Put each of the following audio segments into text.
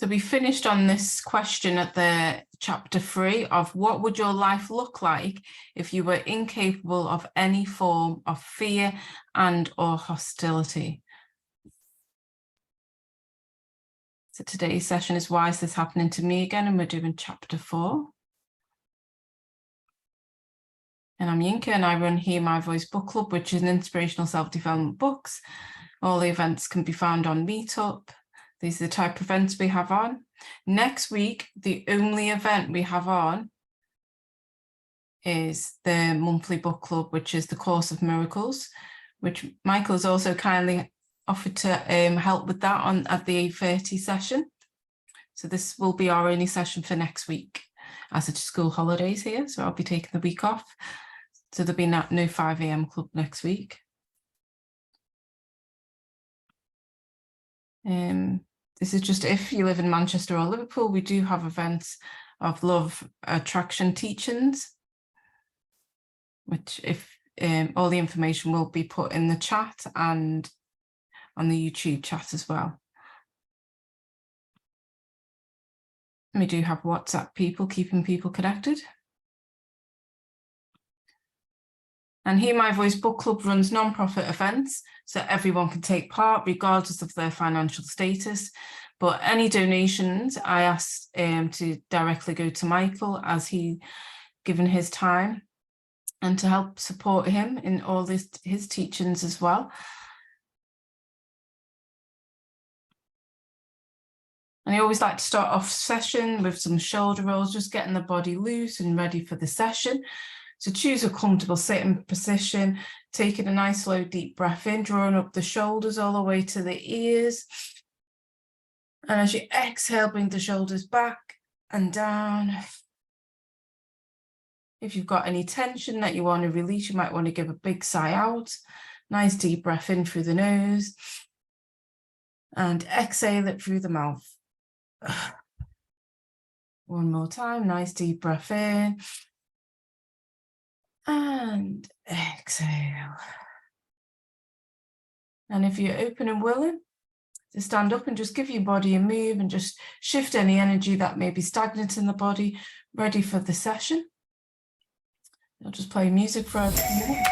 So we finished on this question at the chapter 3 of what would your life look like if you were incapable of any form of fear and or hostility. So today's session is Why Is This Happening to Me Again? And we're doing chapter 4. And I'm Yinka and I run Hear My Voice Book Club, which is an inspirational self-development books. All the events can be found on Meetup. These are the type of events we have on. Next week, the only event we have on is the monthly book club, which is the Course of Miracles, which Michael has also kindly offered to help with that at the 8:30 session. So this will be our only session for next week, as it's school holidays here. So I'll be taking the week off. So there'll be no 5 AM club next week. This is just if you live in Manchester or Liverpool, we do have events of love attraction teachings, which if all the information will be put in the chat and on the YouTube chat as well. We do have WhatsApp people, keeping people connected. And Hear My Voice Book Club runs non-profit events, so everyone can take part regardless of their financial status. But any donations, I asked to directly go to Michael, as he given his time, and to help support him in all his teachings as well. And I always like to start off session with some shoulder rolls, just getting the body loose and ready for the session. So choose a comfortable sitting position, taking a nice slow deep breath in, drawing up the shoulders all the way to the ears. And as you exhale, bring the shoulders back and down. If you've got any tension that you want to release, you might want to give a big sigh out. Nice deep breath in through the nose. And exhale it through the mouth. One more time, nice deep breath in. And exhale. And if you're open and willing to stand up and just give your body a move and just shift any energy that may be stagnant in the body, ready for the session. I'll just play music for a minute.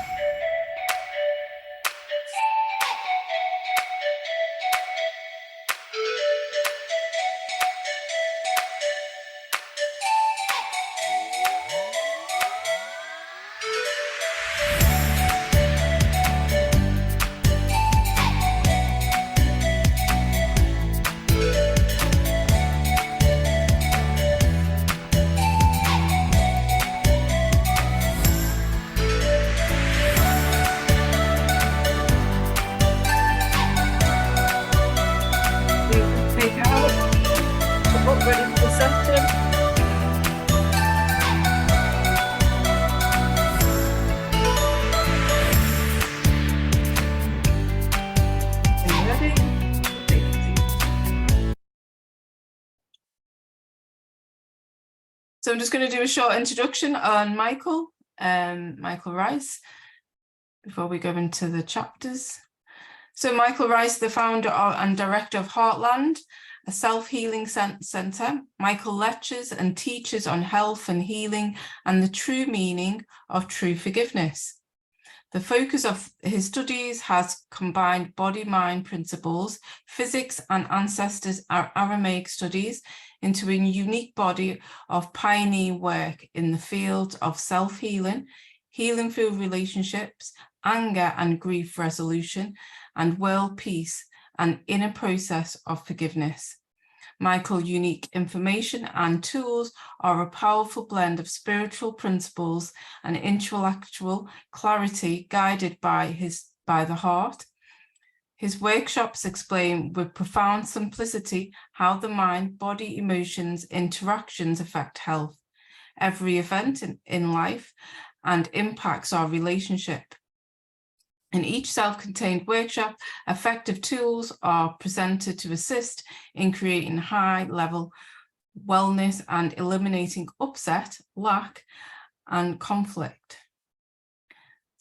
So I'm just going to do a short introduction on Michael Rice, before we go into the chapters. So Michael Rice, the founder and director of Heartland, a self-healing centre. Michael lectures and teaches on health and healing and the true meaning of true forgiveness. The focus of his studies has combined body-mind principles, physics and ancestors' Aramaic studies into a unique body of pioneering work in the field of self-healing, healing through relationships, anger and grief resolution, and world peace, and inner process of forgiveness. Michael's unique information and tools are a powerful blend of spiritual principles and intellectual clarity guided by the heart. His workshops explain with profound simplicity how the mind, body, emotions, interactions affect health, every event in life, and impacts our relationship. In each self-contained workshop, effective tools are presented to assist in creating high-level wellness and eliminating upset, lack, and conflict.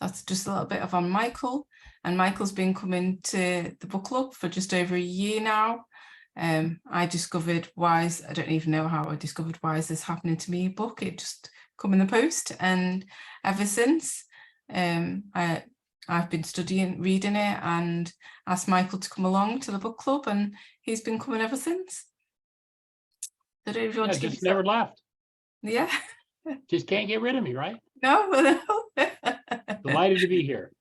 That's just a little bit of on Michael. And Michael's been coming to the book club for just over a year now. I discovered Wise. I don't even know how I discovered Why Is This Happening to Me book. It just come in the post, and ever since I've been reading it, and asked Michael to come along to the book club, and he's been coming ever since. I don't even want to just never left. Yeah. Just can't get rid of me, right? No. Delighted to be here.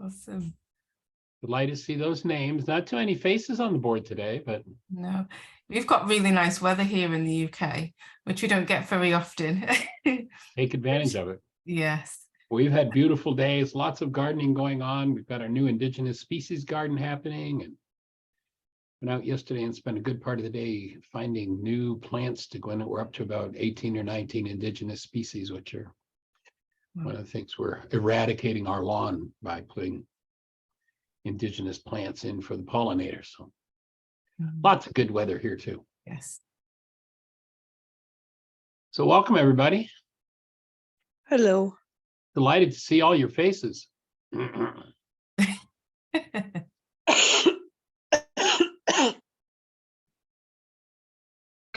Awesome. Delighted to see those names. Not too many faces on the board today, but no, we've got really nice weather here in the UK, which we don't get very often. Take advantage of it. Yes. We've had beautiful days, lots of gardening going on. We've got our new indigenous species garden happening, and went out yesterday and spent a good part of the day finding new plants to go in. We're up to about 18 or 19 indigenous species, which are one of the things. We're eradicating our lawn by putting indigenous plants in for the pollinators. So lots of good weather here too. Yes. So welcome everybody. Hello. Delighted to see all your faces.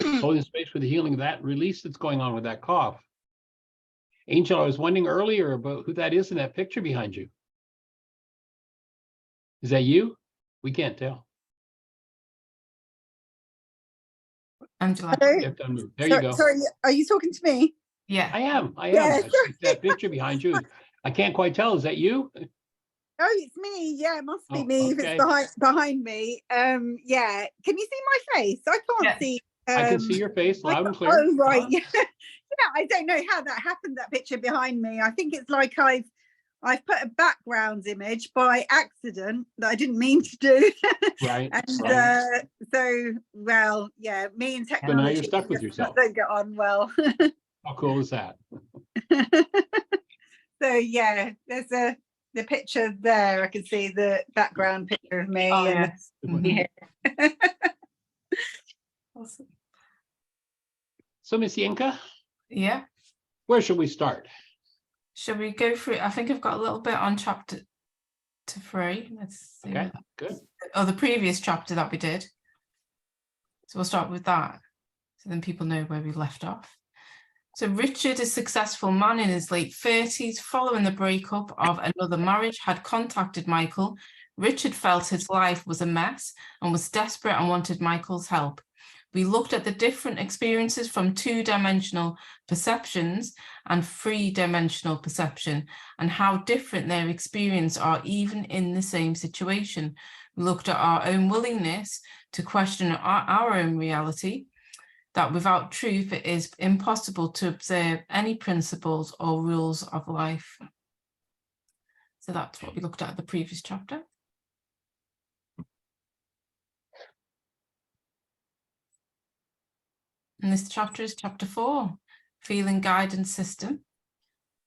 Holding space for the healing of that release that's going on with that cough. Angel, I was wondering earlier about who that is in that picture behind you. Is that you? We can't tell. Angela. Hello? There you go. Sorry, are you talking to me? Yeah. I am. Yes. I see that picture behind you. I can't quite tell. Is that you? Oh, it's me. Yeah, it must be me if okay. it's behind me. Yeah. Can you see my face? I can't see. I can see your face loud and clear. Oh, right. Yeah. I don't know how that happened, that picture behind me. I think it's like I've put a background image by accident that I didn't mean to do. Right. And so, well, yeah, me and technology. But now you're stuck with yourself. Don't get on well. How cool is that? So yeah, there's the picture there. I can see the background picture of me. Oh, and yes. yeah. Awesome. So Miss Yinka, Yeah. where should we start? Shall we go through? I think I've got a little bit on chapter 3. Let's see. Okay, good. Oh, the previous chapter that we did. So we'll start with that, so then people know where we left off. So Richard, a successful man in his late 30s, following the breakup of another marriage, had contacted Michael. Richard felt his life was a mess and was desperate and wanted Michael's help. We looked at the different experiences from 2-dimensional perceptions and 3-dimensional perception, and how different their experiences are even in the same situation. We looked at our own willingness to question our own reality, that without truth, it is impossible to observe any principles or rules of life. So that's what we looked at the previous chapter. And this chapter is chapter 4, Feeling Guidance System.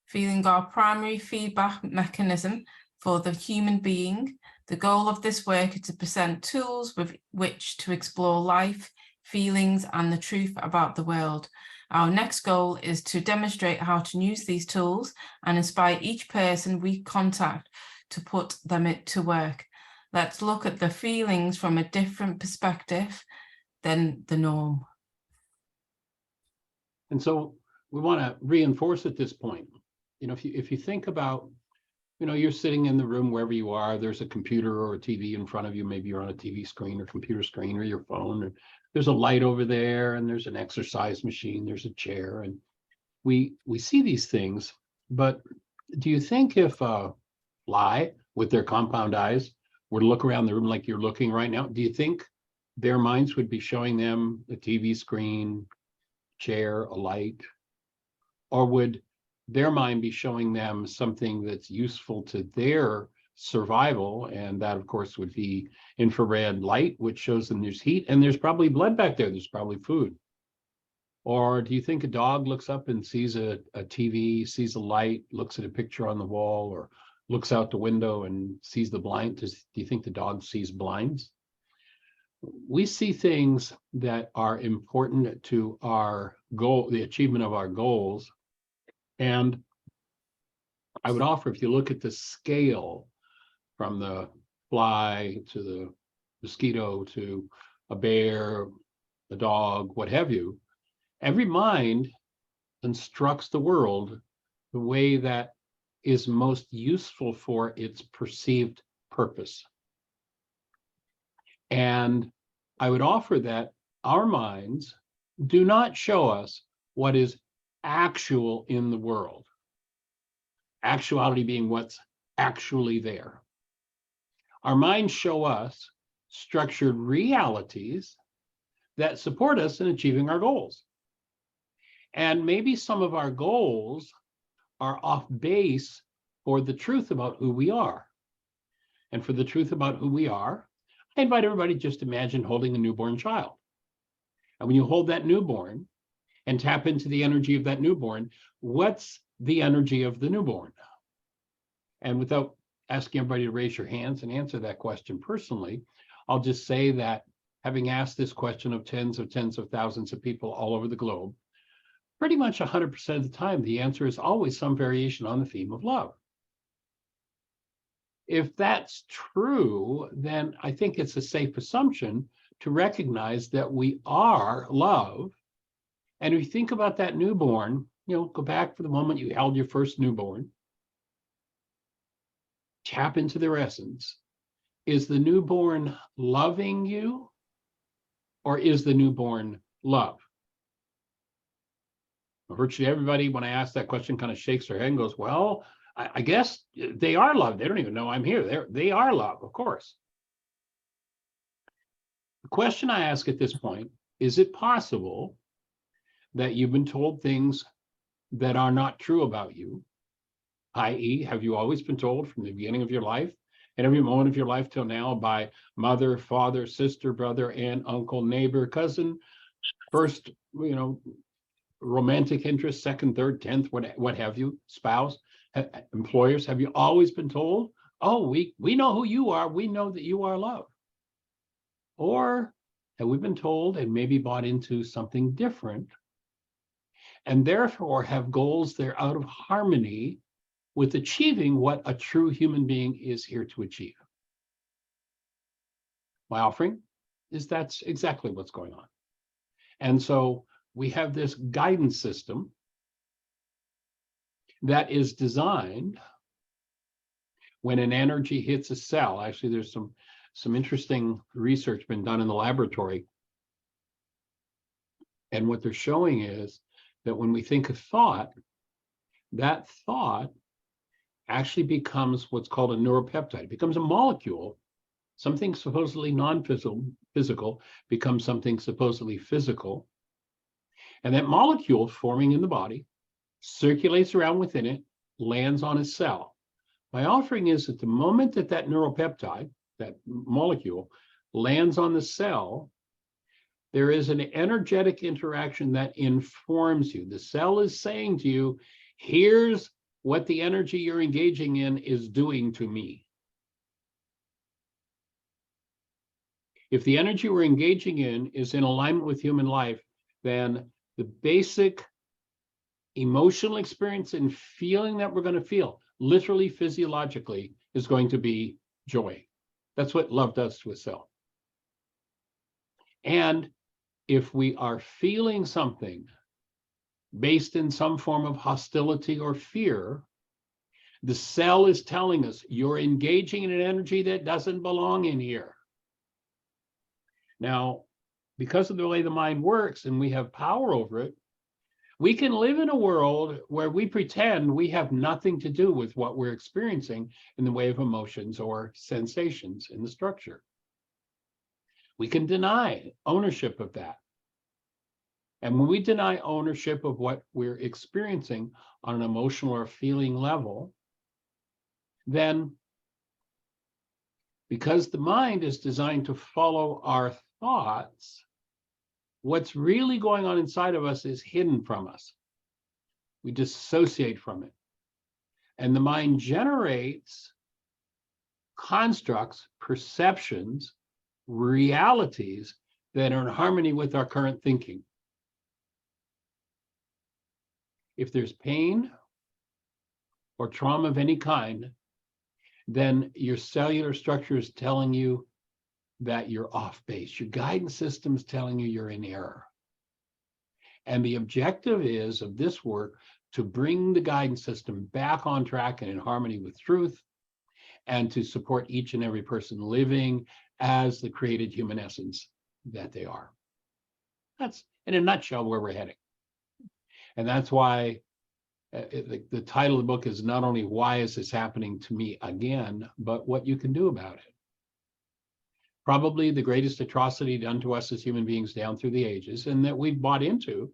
Feeling our primary feedback mechanism for the human being. The goal of this work is to present tools with which to explore life, feelings, and the truth about the world. Our next goal is to demonstrate how to use these tools and inspire each person we contact to put them to work. Let's look at the feelings from a different perspective than the norm. And so we want to reinforce at this point, if you think about, you're sitting in the room wherever you are, there's a computer or a TV in front of you, maybe you're on a TV screen or computer screen or your phone, or there's a light over there, and there's an exercise machine, there's a chair, and we see these things. But do you think if a fly with their compound eyes were to look around the room like you're looking right now, do you think their minds would be showing them a TV screen, chair, a light? Or would their mind be showing them something that's useful to their survival? And that, of course, would be infrared light, which shows them there's heat and there's probably blood back there. There's probably food. Or do you think a dog looks up and sees a TV, sees a light, looks at a picture on the wall, or looks out the window and sees the blind? Do you think the dog sees blinds? We see things that are important to our goal, the achievement of our goals. And I would offer, if you look at the scale from the fly to the mosquito to a bear, a dog, what have you, every mind constructs the world the way that is most useful for its perceived purpose. And I would offer that our minds do not show us what is actual in the world. Actuality being what's actually there. Our minds show us structured realities that support us in achieving our goals. And maybe some of our goals are off base for the truth about who we are. And for the truth about who we are, I invite everybody to just imagine holding a newborn child. And when you hold that newborn and tap into the energy of that newborn, what's the energy of the newborn? And without asking everybody to raise your hands and answer that question personally, I'll just say that having asked this question of tens of thousands of people all over the globe, pretty much 100% of the time, the answer is always some variation on the theme of love. If that's true, then I think it's a safe assumption to recognize that we are love. And if you think about that newborn, go back for the moment you held your first newborn, tap into their essence. Is the newborn loving you, or is the newborn love? Virtually everybody, when I ask that question, kind of shakes their head and goes, well, I guess they are love. They don't even know I'm here. They are love, of course. The question I ask at this point, is it possible that you've been told things that are not true about you? I.e., have you always been told from the beginning of your life and every moment of your life till now by mother, father, sister, brother, aunt, uncle, neighbor, cousin, first, romantic interest, second, third, 10th, what have you, spouse, employers, have you always been told, oh, we know who you are, we know that you are love? Or have we been told and maybe bought into something different, and therefore have goals that are out of harmony with achieving what a true human being is here to achieve? My offering is that's exactly what's going on. And so we have this guidance system that is designed when an energy hits a cell. Actually, there's some interesting research been done in the laboratory. And what they're showing is that when we think of thought, that thought actually becomes what's called a neuropeptide. It becomes a molecule. Something supposedly non-physical becomes something supposedly physical. And that molecule forming in the body circulates around within it, lands on a cell. My offering is that the moment that that neuropeptide, that molecule, lands on the cell, there is an energetic interaction that informs you. The cell is saying to you, here's what the energy you're engaging in is doing to me. If the energy we're engaging in is in alignment with human life, then the basic emotional experience and feeling that we're going to feel, literally physiologically, is going to be joy. That's what love does to a cell. And if we are feeling something based in some form of hostility or fear, the cell is telling us you're engaging in an energy that doesn't belong in here. Now, because of the way the mind works and we have power over it, we can live in a world where we pretend we have nothing to do with what we're experiencing in the way of emotions or sensations in the structure. We can deny ownership of that. And when we deny ownership of what we're experiencing on an emotional or feeling level, then because the mind is designed to follow our thoughts, what's really going on inside of us is hidden from us. We dissociate from it. And the mind generates constructs, perceptions, realities that are in harmony with our current thinking. If there's pain or trauma of any kind, then your cellular structure is telling you that you're off base. Your guidance system's telling you you're in error. And the objective is of this work to bring the guidance system back on track and in harmony with truth, and to support each and every person living as the created human essence that they are. That's, in a nutshell, where we're heading. And that's why the title of the book is not only why is this happening to me again, but what you can do about it. Probably the greatest atrocity done to us as human beings down through the ages, and that we've bought into,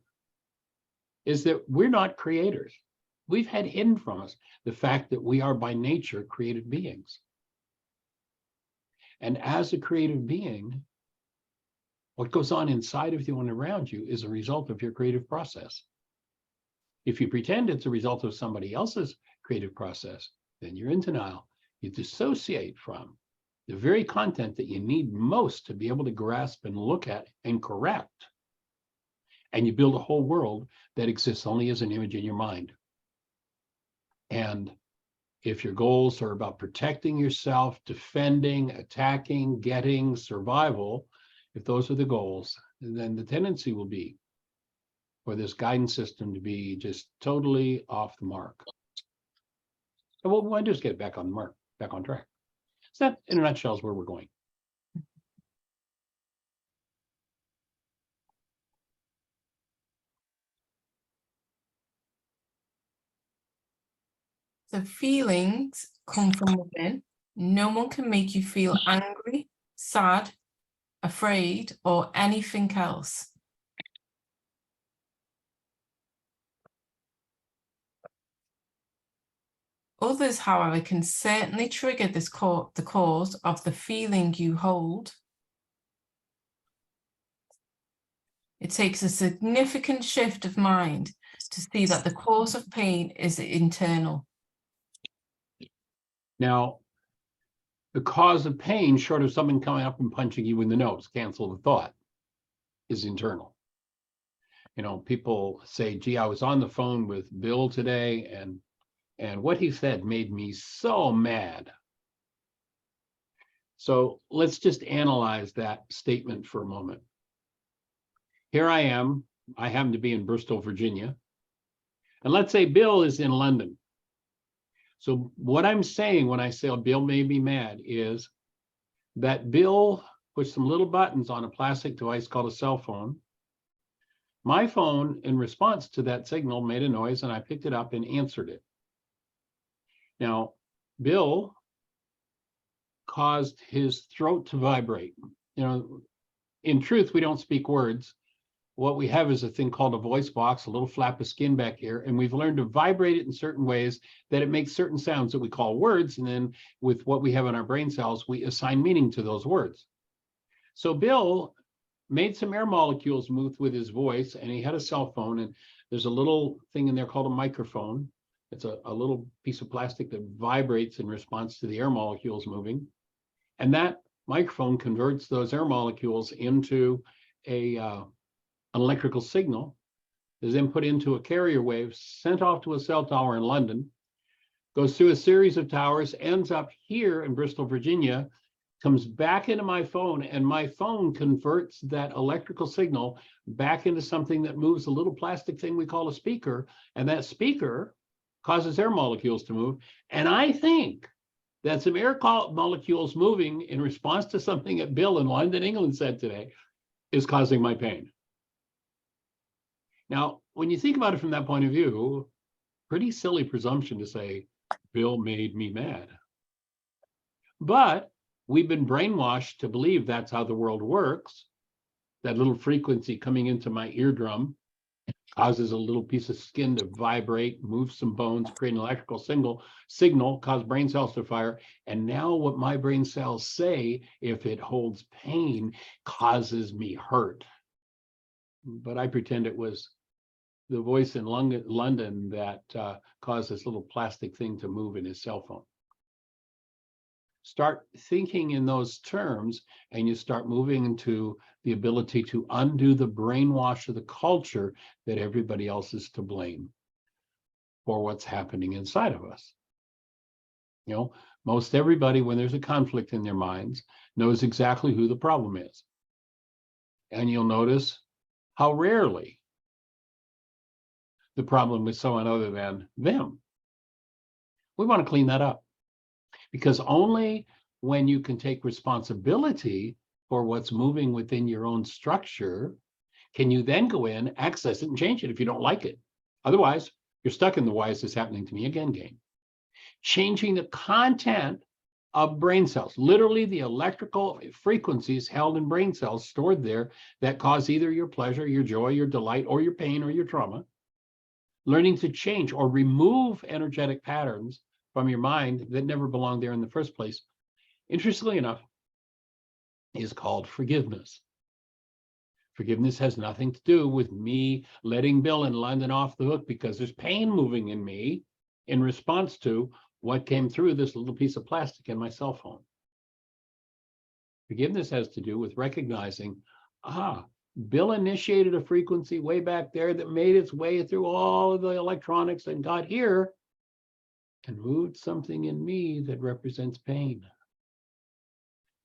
is that we're not creators. We've had hidden from us the fact that we are by nature creative beings. And as a creative being, what goes on inside of you and around you is a result of your creative process. If you pretend it's a result of somebody else's creative process, then you're in denial. You dissociate from the very content that you need most to be able to grasp and look at and correct. And you build a whole world that exists only as an image in your mind. And if your goals are about protecting yourself, defending, attacking, getting, survival, if those are the goals, then the tendency will be for this guidance system to be just totally off the mark. And what we want to do is get it back on the mark, back on track. So that, in a nutshell, is where we're going. So feelings come from within. No one can make you feel angry, sad, afraid, or anything else. Others, however, can certainly trigger this the cause of the feeling you hold. It takes a significant shift of mind to see that the cause of pain is internal. Now, the cause of pain, short of someone coming up and punching you in the nose, cancel the thought, is internal. You know, people say, gee, I was on the phone with Bill today, and what he said made me so mad. So let's just analyze that statement for a moment. Here I am. I happen to be in Bristol, Virginia. And let's say Bill is in London. So what I'm saying when I say, oh, Bill made me mad, is that Bill pushed some little buttons on a plastic device called a cell phone. My phone, in response to that signal, made a noise, and I picked it up and answered it. Now, Bill caused his throat to vibrate. You know, in truth, we don't speak words. What we have is a thing called a voice box, a little flap of skin back here, and we've learned to vibrate it in certain ways that it makes certain sounds that we call words, and then with what we have in our brain cells, we assign meaning to those words. So Bill made some air molecules move with his voice, and he had a cell phone, and there's a little thing in there called a microphone. It's a little piece of plastic that vibrates in response to the air molecules moving. And that microphone converts those air molecules into an electrical signal, is then put into a carrier wave, sent off to a cell tower in London, goes through a series of towers, ends up here in Bristol, Virginia, comes back into my phone, and my phone converts that electrical signal back into something that moves a little plastic thing we call a speaker, and that speaker causes air molecules to move. And I think that some air molecules moving in response to something that Bill in London, England said today is causing my pain. Now, when you think about it from that point of view, pretty silly presumption to say, Bill made me mad. But we've been brainwashed to believe that's how the world works. That little frequency coming into my eardrum causes a little piece of skin to vibrate, move some bones, create an electrical signal, cause brain cells to fire. And now what my brain cells say, if it holds pain, causes me hurt. But I pretend it was the voice in London that caused this little plastic thing to move in his cell phone. Start thinking in those terms, and you start moving into the ability to undo the brainwash of the culture that everybody else is to blame for what's happening inside of us. You know, Most everybody, when there's a conflict in their minds, knows exactly who the problem is. And you'll notice how rarely the problem is someone other than them. We want to clean that up, because only when you can take responsibility for what's moving within your own structure can you then go in, access it, and change it if you don't like it. Otherwise, you're stuck in the why is this happening to me again game. Changing the content of brain cells, literally the electrical frequencies held in brain cells stored there that cause either your pleasure, your joy, your delight, or your pain or your trauma. Learning to change or remove energetic patterns from your mind that never belonged there in the first place, interestingly enough, is called forgiveness. Forgiveness has nothing to do with me letting Bill in London off the hook because there's pain moving in me in response to what came through this little piece of plastic in my cell phone. Forgiveness has to do with recognizing, Bill initiated a frequency way back there that made its way through all of the electronics and got here and moved something in me that represents pain.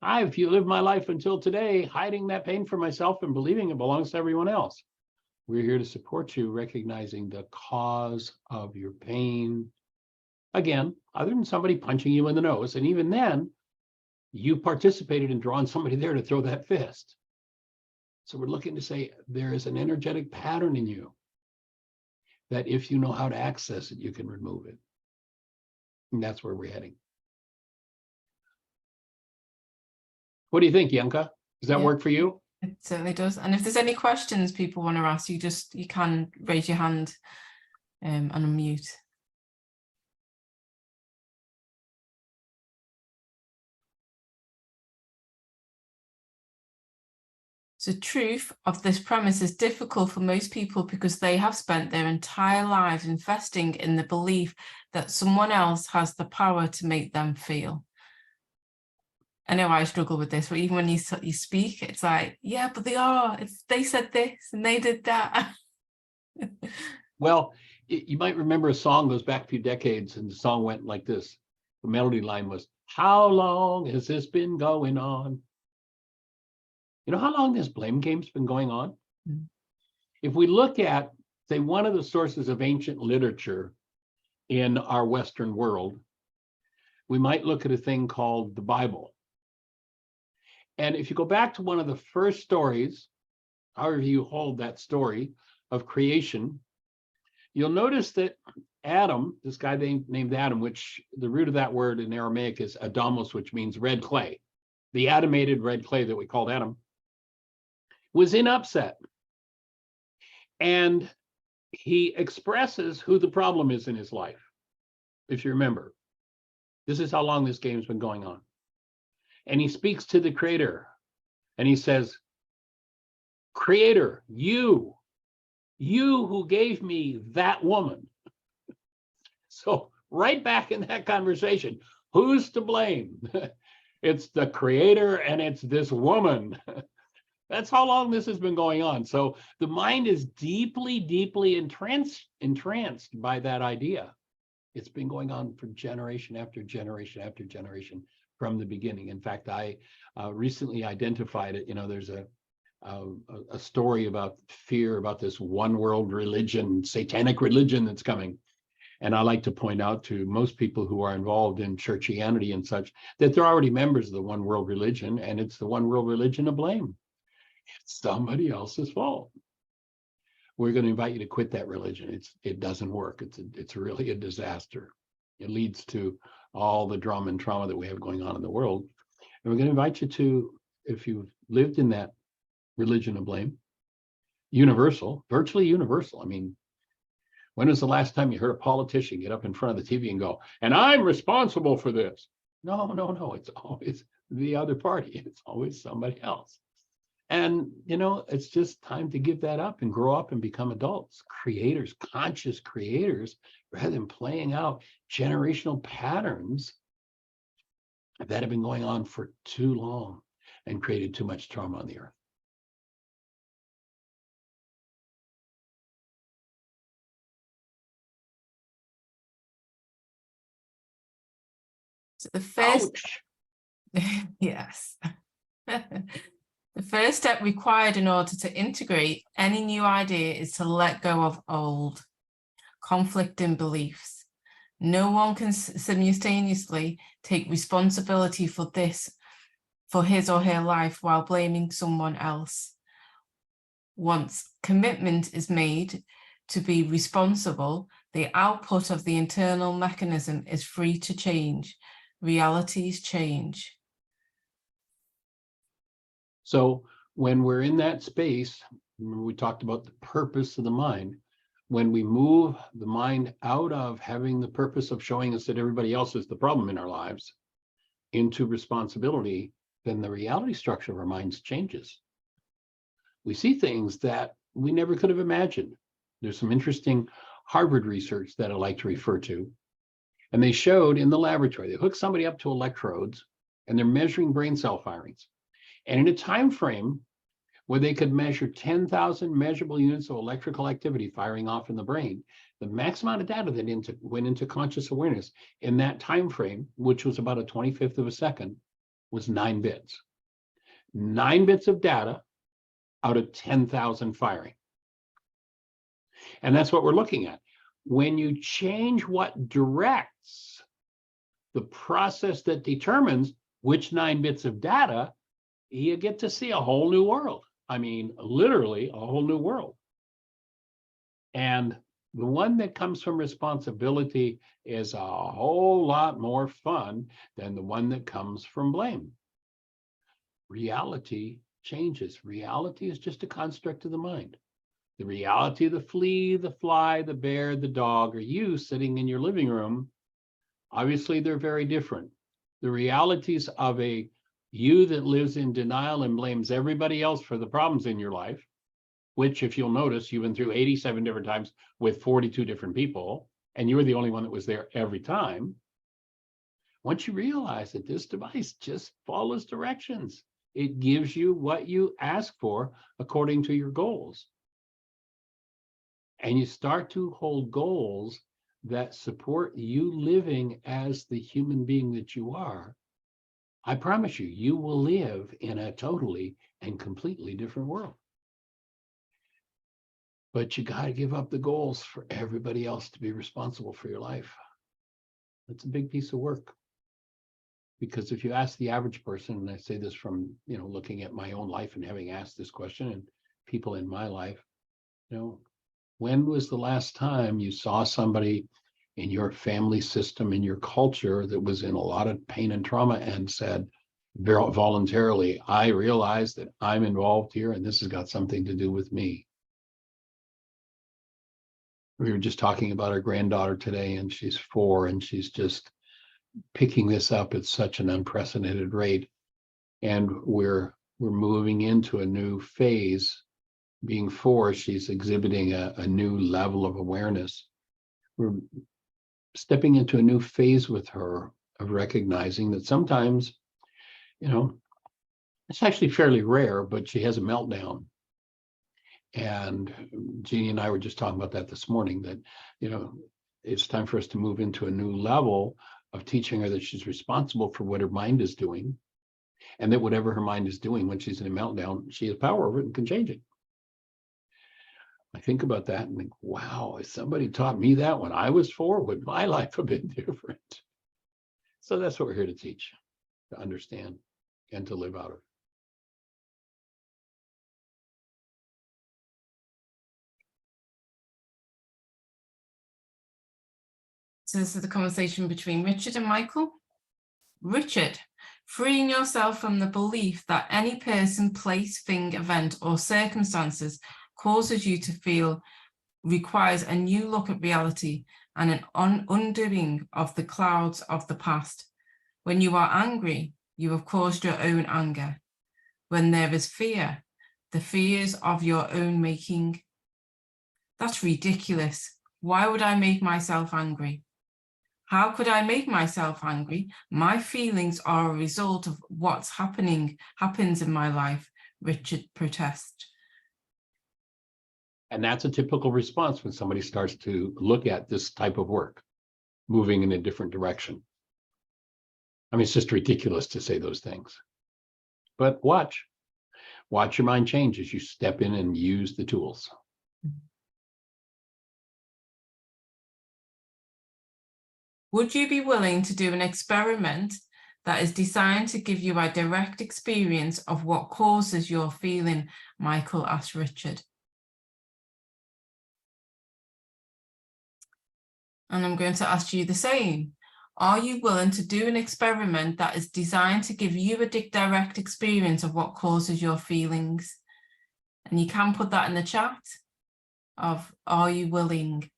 I've lived my life until today hiding that pain for myself and believing it belongs to everyone else. We're here to support you recognizing the cause of your pain. Again, other than somebody punching you in the nose, and even then, you participated in drawing somebody there to throw that fist. So we're looking to say there is an energetic pattern in you that if you know how to access it, you can remove it. And that's where we're heading. What do you think, Yanka? Does that work for you? It certainly does. And if there's any questions people want to ask, you can raise your hand and unmute. The truth of this premise is difficult for most people because they have spent their entire lives investing in the belief that someone else has the power to make them feel. I know I struggle with this, but even when you speak, it's like, yeah, but they said this and they did that. Well, you might remember a song goes back a few decades, and the song went like this. The melody line was, "How long has this been going on?" You know how long this blame game's been going on? Mm-hmm. If we look at, say, one of the sources of ancient literature in our Western world, we might look at a thing called the Bible. And if you go back to one of the first stories, however you hold that story of creation, you'll notice that Adam, this guy named Adam, which the root of that word in Aramaic is Adamos, which means red clay, the adamanted red clay that we called Adam, was in upset. And he expresses who the problem is in his life. If you remember, this is how long this game's been going on. And he speaks to the creator and he says, "Creator, you who gave me that woman." So right back in that conversation, who's to blame? It's the creator and it's this woman. That's how long this has been going on. So the mind is deeply, deeply entranced by that idea. It's been going on for generation after generation after generation from the beginning. In fact, I recently identified it. You know, there's a story about fear about this one world religion, satanic religion that's coming. And I like to point out to most people who are involved in churchianity and such that they're already members of the one world religion, and it's the one world religion of blame. It's somebody else's fault. We're going to invite you to quit that religion. It doesn't work. It's really a disaster. It leads to all the drama and trauma that we have going on in the world. And we're going to invite you to, if you've lived in that religion of blame, universal, virtually universal. I mean, when was the last time you heard a politician get up in front of the TV and go, "And I'm responsible for this"? No. It's always the other party. It's always somebody else. And, you know, it's just time to give that up and grow up and become adults, creators, conscious creators, rather than playing out generational patterns that have been going on for too long and created too much trauma on the earth. So the first, Ouch. yes. The first step required in order to integrate any new idea is to let go of old, conflicting beliefs. No one can simultaneously take responsibility for his or her life while blaming someone else. Once commitment is made to be responsible, the output of the internal mechanism is free to change. Realities change. So when we're in that space, remember we talked about the purpose of the mind. When we move the mind out of having the purpose of showing us that everybody else is the problem in our lives into responsibility, then the reality structure of our minds changes. We see things that we never could have imagined. There's some interesting Harvard research that I like to refer to. And they showed in the laboratory, they hooked somebody up to electrodes and they're measuring brain cell firings. And in a time frame where they could measure 10,000 measurable units of electrical activity firing off in the brain, the max amount of data that went into conscious awareness in that time frame, which was about a 25th of a second, was 9 bits. 9 bits of data out of 10,000 firing. And that's what we're looking at. When you change what directs the process that determines which 9 bits of data, you get to see a whole new world. I mean, literally a whole new world. And the one that comes from responsibility is a whole lot more fun than the one that comes from blame. Reality changes. Reality is just a construct of the mind. The reality of the flea, the fly, the bear, the dog, or you sitting in your living room, obviously they're very different. The realities of a you that lives in denial and blames everybody else for the problems in your life, which if you'll notice, you've been through 87 different times with 42 different people, and you were the only one that was there every time. Once you realize that this device just follows directions, it gives you what you ask for according to your goals. And you start to hold goals that support you living as the human being that you are. I promise you, you will live in a totally and completely different world. But you got to give up the goals for everybody else to be responsible for your life. That's a big piece of work. Because if you ask the average person, and I say this from, looking at my own life and having asked this question and people in my life, when was the last time you saw somebody in your family system, in your culture that was in a lot of pain and trauma and said voluntarily, I realize that I'm involved here and this has got something to do with me? We were just talking about our granddaughter today, and she's 4, and she's just picking this up at such an unprecedented rate. And we're moving into a new phase. Being 4, she's exhibiting a new level of awareness. We're stepping into a new phase with her of recognizing that sometimes, it's actually fairly rare, but she has a meltdown. And Jeannie and I were just talking about that this morning, that, it's time for us to move into a new level of teaching her that she's responsible for what her mind is doing, and that whatever her mind is doing when she's in a meltdown, she has power over it and can change it. I think about that and think, wow, if somebody taught me that when I was 4, would my life have been different? So that's what we're here to teach, to understand and to live out of. So this is the conversation between Richard and Michael. Richard, freeing yourself from the belief that any person, place, thing, event, or circumstances causes you to feel requires a new look at reality and an undoing of the clouds of the past. When you are angry, you have caused your own anger. When there is fear, the fears of your own making. That's ridiculous. Why would I make myself angry? How could I make myself angry? My feelings are a result of what's happens in my life, Richard protests. And that's a typical response when somebody starts to look at this type of work, moving in a different direction. I mean, it's just ridiculous to say those things. But watch your mind change as you step in and use the tools. Would you be willing to do an experiment that is designed to give you a direct experience of what causes your feeling? Michael asked Richard. And I'm going to ask you the same. Are you willing to do an experiment that is designed to give you a direct experience of what causes your feelings? And you can put that in the chat of, are you willing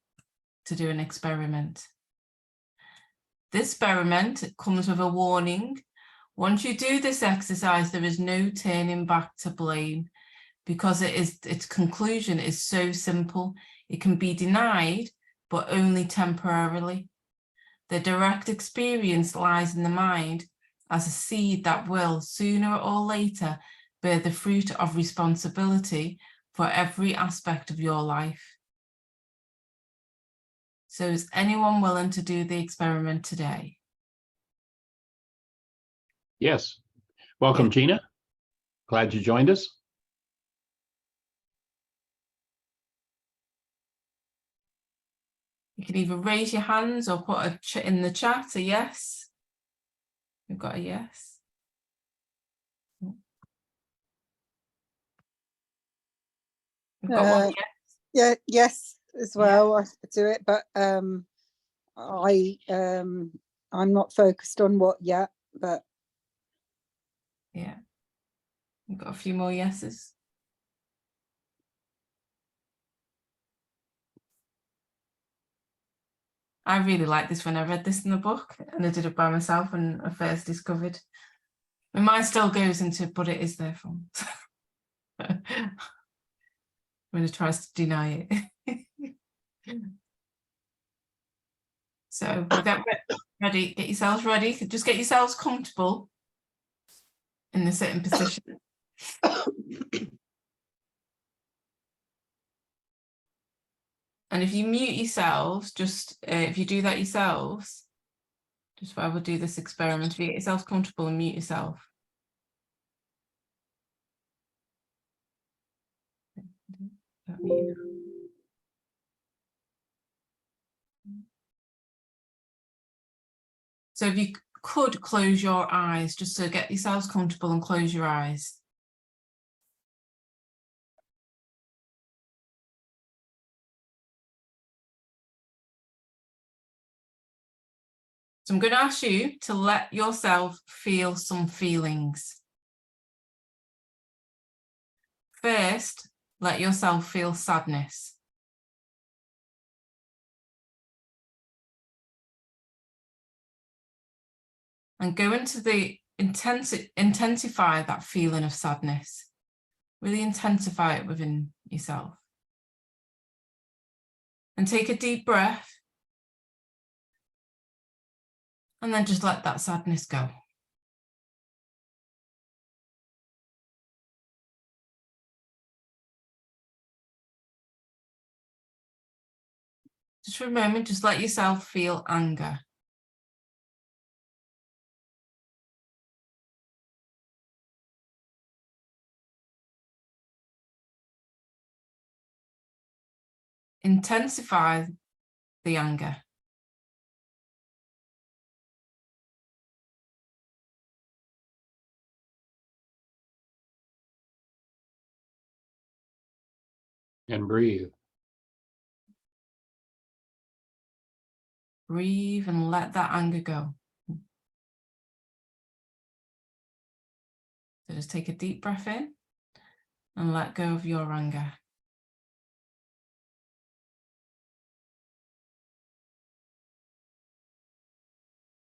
to do an experiment? This experiment comes with a warning. Once you do this exercise, there is no turning back to blame, because its conclusion is so simple. It can be denied, but only temporarily. The direct experience lies in the mind as a seed that will, sooner or later, bear the fruit of responsibility for every aspect of your life. So is anyone willing to do the experiment today? Yes. Welcome, Gina. Glad you joined us. You can either raise your hands or put in the chat a yes. We've got a yes. We've got one yes. Yeah, yes, as well. I could do it, but I'm not focused on what yet, but Yeah. We've got a few more yeses. I really like this when I read this in the book, and I did it by myself when I first discovered. My mind still goes into, but it is their fault. When it tries to deny it. So get ready, get yourselves ready. Just get yourselves comfortable in the sitting position. And if you mute yourselves, just if you do that yourselves, just while we'll do this experiment, if you get yourselves comfortable and mute yourself. So if you could close your eyes, just to get yourselves comfortable and close your eyes. So I'm going to ask you to let yourself feel some feelings. First, let yourself feel sadness. And go into the intensify that feeling of sadness. Really intensify it within yourself. And take a deep breath. And then just let that sadness go. Just for a moment, just let yourself feel anger. Intensify the anger. And breathe. Breathe and let that anger go. So just take a deep breath in and let go of your anger.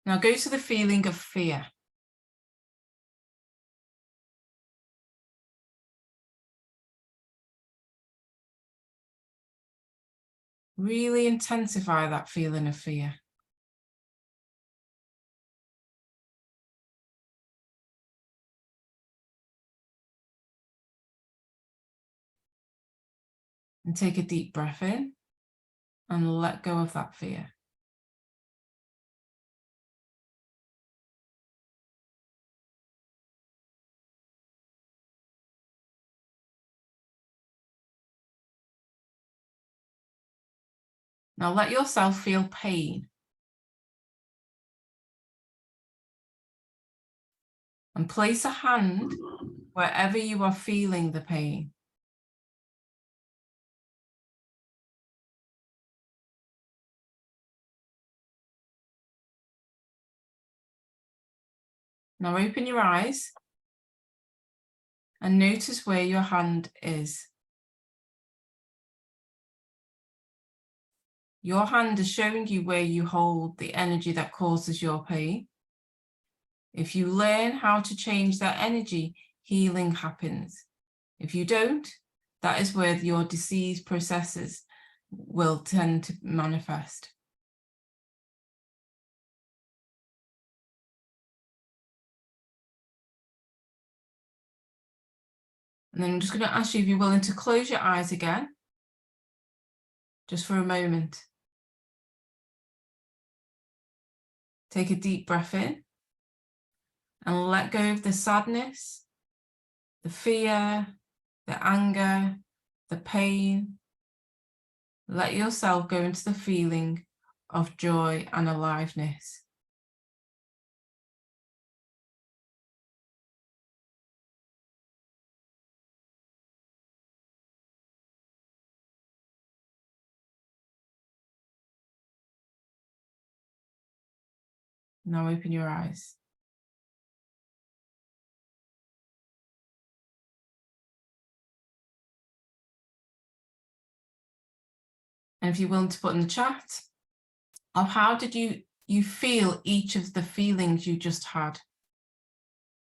Now go to the feeling of fear. Really intensify that feeling of fear. And take a deep breath in and let go of that fear. Now let yourself feel pain. And place a hand wherever you are feeling the pain. Now open your eyes and notice where your hand is. Your hand is showing you where you hold the energy that causes your pain. If you learn how to change that energy, healing happens. If you don't, that is where your disease processes will tend to manifest. And then I'm just going to ask you if you're willing to close your eyes again, just for a moment. Take a deep breath in and let go of the sadness, the fear, the anger, the pain. Let yourself go into the feeling of joy and aliveness. Now open your eyes. And if you're willing to put in the chat, of how did you feel each of the feelings you just had?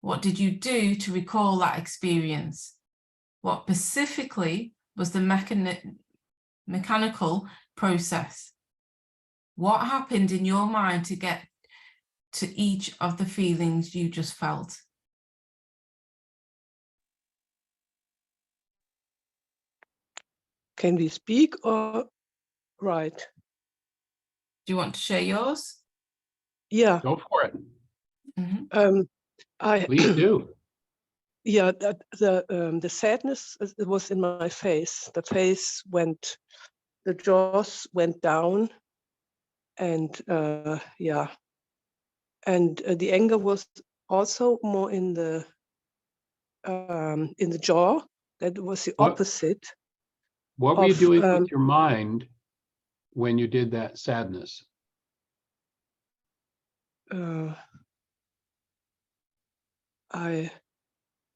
What did you do to recall that experience? What specifically was the mechanical process? What happened in your mind to get to each of the feelings you just felt? Can we speak or write? Do you want to share yours? Yeah. Go for it. Please do. Yeah, the sadness was in my face. The face went, the jaws went down, and yeah, and the anger was also more in the jaw. That was the opposite. What were you doing with your mind when you did that sadness? I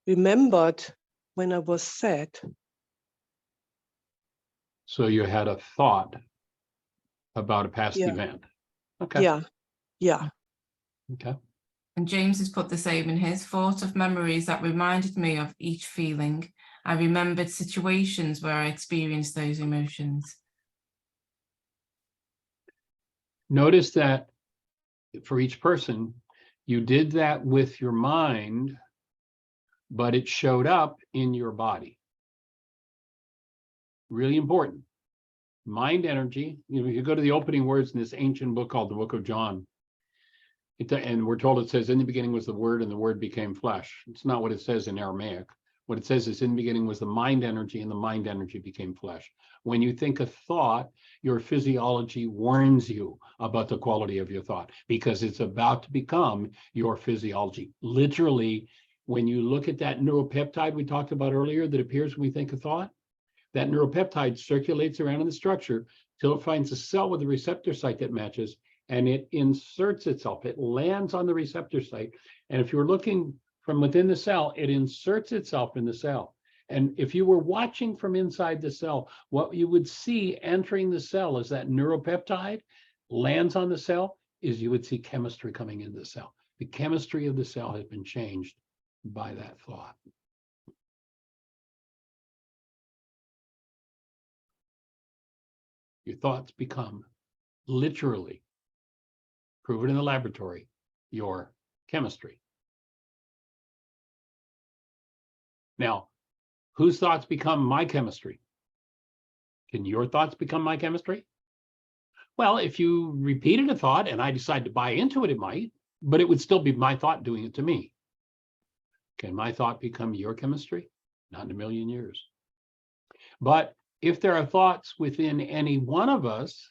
remembered when I was sad. So you had a thought about a past Yeah. event. Okay. Yeah, yeah. Okay. And James has put the same in his thought of memories that reminded me of each feeling. I remembered situations where I experienced those emotions. Notice that for each person, you did that with your mind, but it showed up in your body. Really important. Mind energy, you know, you go to the opening words in this ancient book called the Book of John, and we're told it says, in the beginning was the Word, and the Word became flesh. It's not what it says in Aramaic. What it says is, in the beginning was the mind energy, and the mind energy became flesh. When you think a thought, your physiology warns you about the quality of your thought, because it's about to become your physiology. Literally, when you look at that neuropeptide we talked about earlier that appears when we think a thought, that neuropeptide circulates around in the structure till it finds a cell with a receptor site that matches, and it inserts itself. It lands on the receptor site. And if you're looking from within the cell, it inserts itself in the cell. And if you were watching from inside the cell, what you would see entering the cell as that neuropeptide lands on the cell is you would see chemistry coming into the cell. The chemistry of the cell has been changed by that thought. Your thoughts become literally, proven in the laboratory, your chemistry. Now, whose thoughts become my chemistry? Can your thoughts become my chemistry? Well, if you repeated a thought and I decide to buy into it, it might, but it would still be my thought doing it to me. Can my thought become your chemistry? Not in a million years. But if there are thoughts within any one of us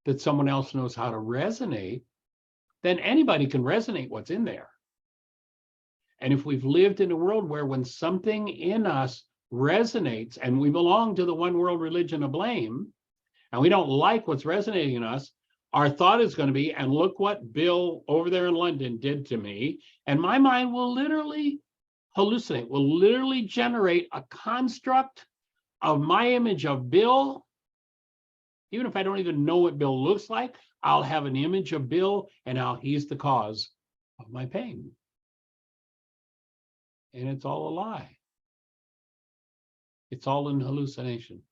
that someone else knows how to resonate, then anybody can resonate what's in there. And if we've lived in a world where when something in us resonates and we belong to the one world religion of blame, and we don't like what's resonating in us, our thought is going to be, and look what Bill over there in London did to me. And my mind will literally hallucinate, will literally generate a construct of my image of Bill. Even if I don't even know what Bill looks like, I'll have an image of Bill and how he's the cause of my pain. And it's all a lie. It's all in hallucination.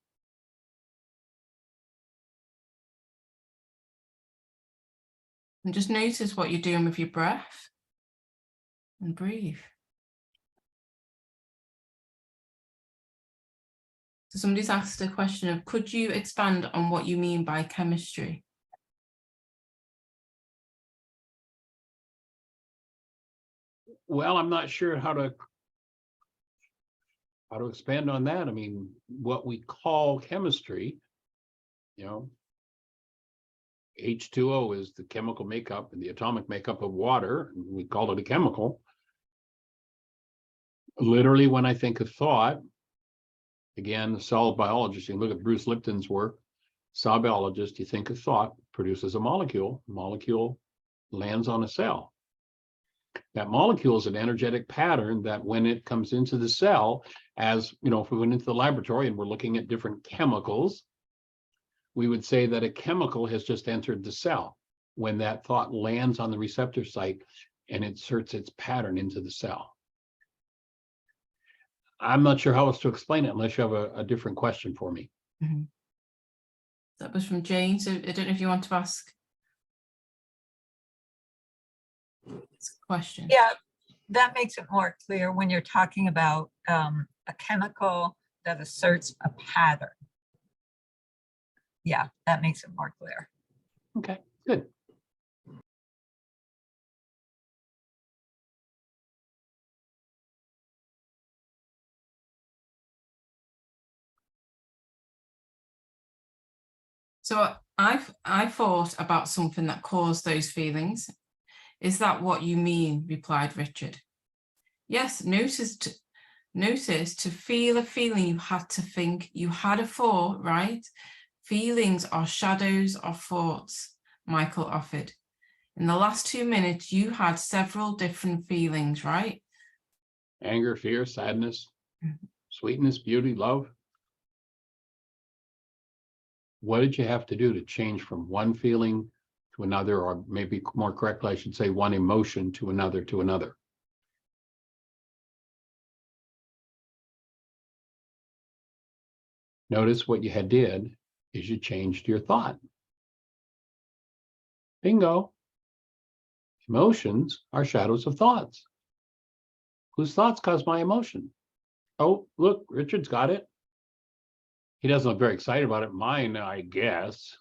And just notice what you're doing with your breath and breathe. So somebody's asked a question of, could you expand on what you mean by chemistry? Well, I'm not sure how to expand on that. I mean, what we call chemistry, you know, H2O is the chemical makeup and the atomic makeup of water. We call it a chemical. Literally, when I think of thought, again, the cell biologist, you can look at Bruce Lipton's work, cell biologist, you think of thought, produces a molecule. Molecule lands on a cell. That molecule is an energetic pattern that when it comes into the cell, as you know, if we went into the laboratory and we're looking at different chemicals, we would say that a chemical has just entered the cell when that thought lands on the receptor site and inserts its pattern into the cell. I'm not sure how else to explain it unless you have a different question for me. Mm-hmm. That was from Jane. So I don't know if you want to ask a question. Yeah, that makes it more clear when you're talking about a chemical that asserts a pattern. Yeah, that makes it more clear. Okay, good. So I thought about something that caused those feelings. Is that what you mean? Replied Richard. Yes, notice to feel a feeling you had to think you had a thought, right? Feelings are shadows of thoughts, Michael offered. In the last 2 minutes, you had several different feelings, right? Anger, fear, sadness, sweetness, beauty, love. What did you have to do to change from one feeling to another, or maybe more correctly, I should say one emotion to another to another? Notice what you did is you changed your thought. Bingo. Emotions are shadows of thoughts. Whose thoughts cause my emotion? Oh, look, Richard's got it. He doesn't look very excited about it. Mine, I guess.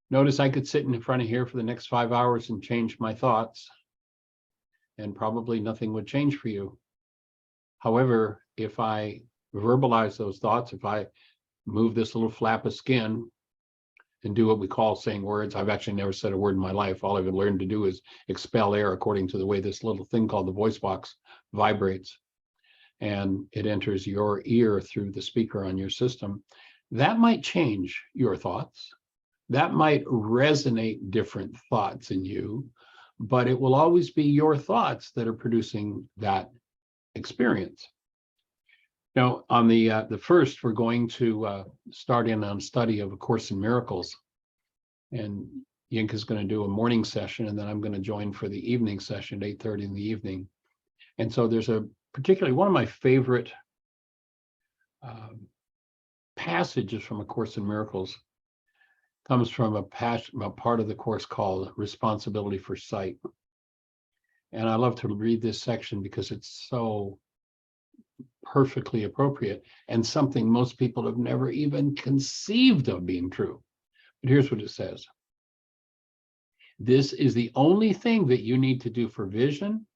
Notice I could sit in front of here for the next 5 hours and change my thoughts, and probably nothing would change for you. However, if I verbalize those thoughts, if I move this little flap of skin and do what we call saying words, I've actually never said a word in my life. All I've learned to do is expel air according to the way this little thing called the voice box vibrates, and it enters your ear through the speaker on your system. That might change your thoughts. That might resonate different thoughts in you, but it will always be your thoughts that are producing that experience. Now, on the first, we're going to start in on study of A Course in Miracles, and Yinka is going to do a morning session, and then I'm going to join for the evening session at 8:30 in the evening. And so there's particularly one of my favorite passages from A Course in Miracles comes from a part of the course called Responsibility for Sight. And I love to read this section because it's so perfectly appropriate and something most people have never even conceived of being true. But here's what it says. This is the only thing that you need to do for vision,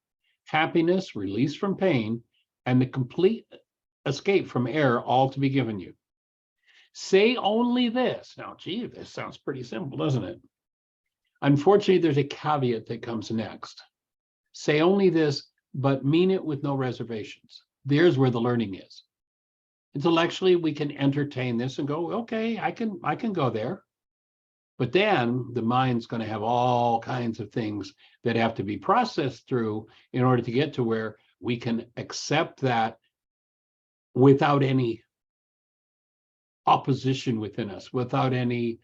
happiness, release from pain, and the complete escape from error all to be given you. Say only this. Now, gee, this sounds pretty simple, doesn't it? Unfortunately, there's a caveat that comes next. Say only this, but mean it with no reservations. There's where the learning is. Intellectually, we can entertain this and go, okay, I can go there. But then the mind's going to have all kinds of things that have to be processed through in order to get to where we can accept that without any opposition within us, without any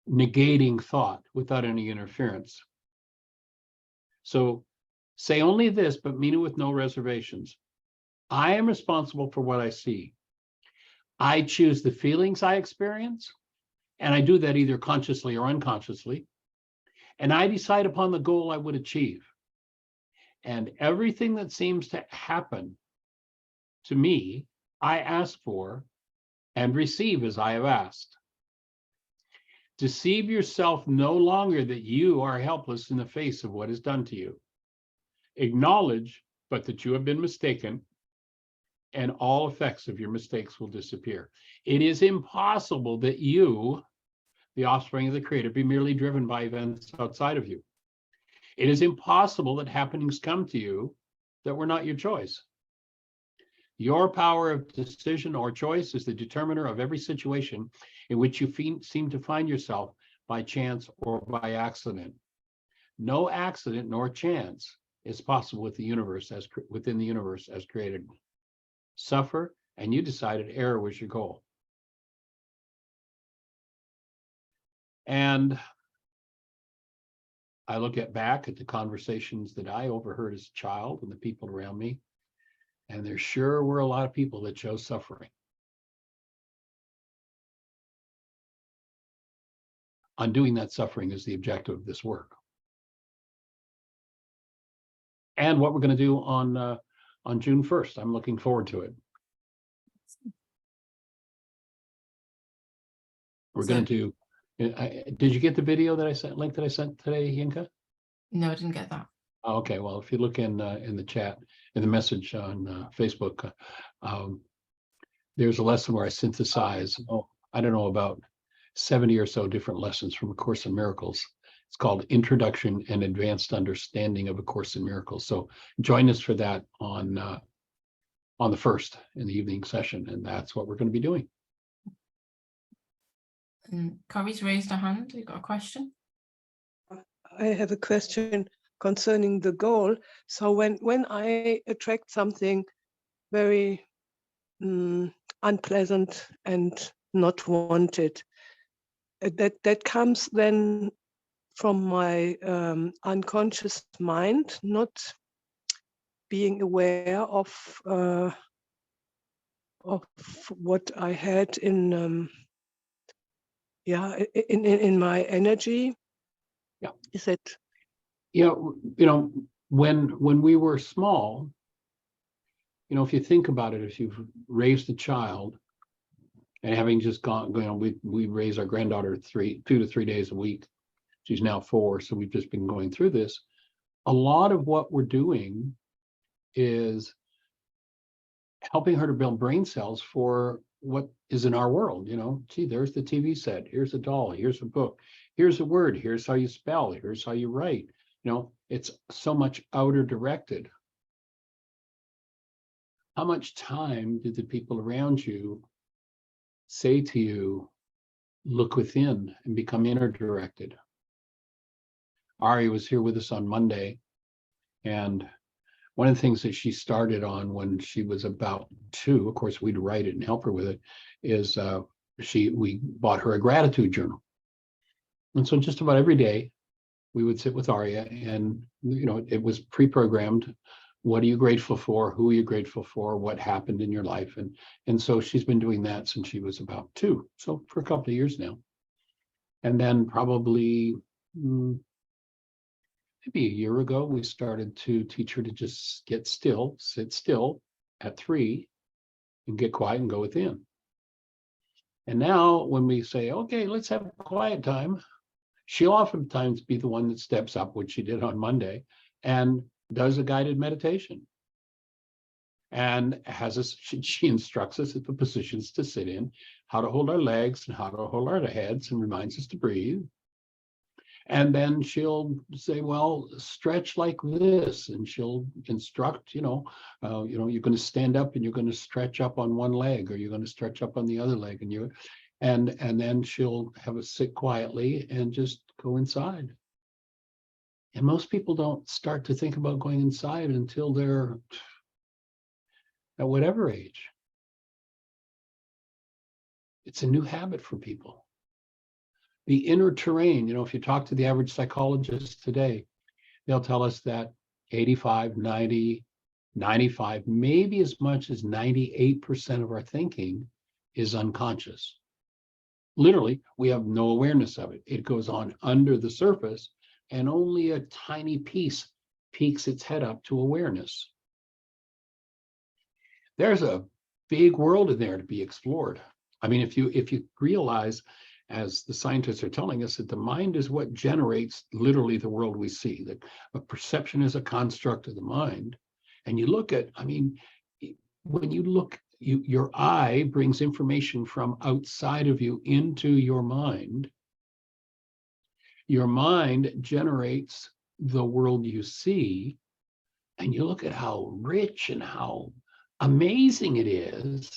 negating thought, without any interference. So say only this, but mean it with no reservations. I am responsible for what I see. I choose the feelings I experience, and I do that either consciously or unconsciously. And I decide upon the goal I would achieve. And everything that seems to happen to me, I ask for and receive as I have asked. Deceive yourself no longer that you are helpless in the face of what is done to you. Acknowledge, but that you have been mistaken, and all effects of your mistakes will disappear. It is impossible that you, the offspring of the Creator, be merely driven by events outside of you. It is impossible that happenings come to you that were not your choice. Your power of decision or choice is the determiner of every situation in which you seem to find yourself by chance or by accident. No accident nor chance is possible with the universe within the universe as created. Suffer, and you decided error was your goal. And I look back at the conversations that I overheard as a child and the people around me, and there sure were a lot of people that chose suffering. Undoing that suffering is the objective of this work. And what we're going to do on June 1st. I'm looking forward to it. We're going to do, did you get the video that I sent, link that I sent today, Yinka? No, I didn't get that. Oh, okay, well, if you look in the chat, in the message on Facebook, there's a lesson where I synthesize, I don't know, about 70 or so different lessons from A Course in Miracles. It's called Introduction and Advanced Understanding of A Course in Miracles. So join us for that on the 1st in the evening session, and that's what we're going to be doing. Corey's raised a hand. You got a question? I have a question concerning the goal. So when I attract something very unpleasant and not wanted, that comes then from my unconscious mind, not being aware of what I had in my energy. Yeah. Is it? Yeah, when we were small, if you think about it, if you've raised a child and having just gone, we raise our granddaughter 2 to 3 days a week. She's now 4, so we've just been going through this. A lot of what we're doing is helping her to build brain cells for what is in our world. Gee, there's the TV set, here's a doll, here's a book, here's a word, here's how you spell, here's how you write. It's so much outer directed. How much time did the people around you say to you, look within and become inner directed? Ari was here with us on Monday, and one of the things that she started on when she was about 2, of course, we'd write it and help her with it, is we bought her a gratitude journal. And so just about every day, we would sit with Aria, and it was pre-programmed. What are you grateful for? Who are you grateful for? What happened in your life? And so she's been doing that since she was about 2, so for a couple of years now. And then probably maybe a year ago, we started to teach her to just get still, sit still at 3 and get quiet and go within. And now when we say, okay, let's have a quiet time, she'll oftentimes be the one that steps up, which she did on Monday, and does a guided meditation. and she instructs us at the positions to sit in, how to hold our legs and how to hold our heads, and reminds us to breathe. And then she'll say, well, stretch like this, and she'll instruct, you're going to stand up and you're going to stretch up on one leg, or you're going to stretch up on the other leg, and then she'll have us sit quietly and just go inside. And most people don't start to think about going inside until they're at whatever age. It's a new habit for people. The inner terrain, if you talk to the average psychologist today, they'll tell us that 85, 90, 95, maybe as much as 98% of our thinking is unconscious. Literally, we have no awareness of it. It goes on under the surface, and only a tiny piece peeks its head up to awareness. There's a big world in there to be explored. I mean, if you realize, as the scientists are telling us, that the mind is what generates literally the world we see, that a perception is a construct of the mind. And you look at, when you look, your eye brings information from outside of you into your mind. Your mind generates the world you see, and you look at how rich and how amazing it is.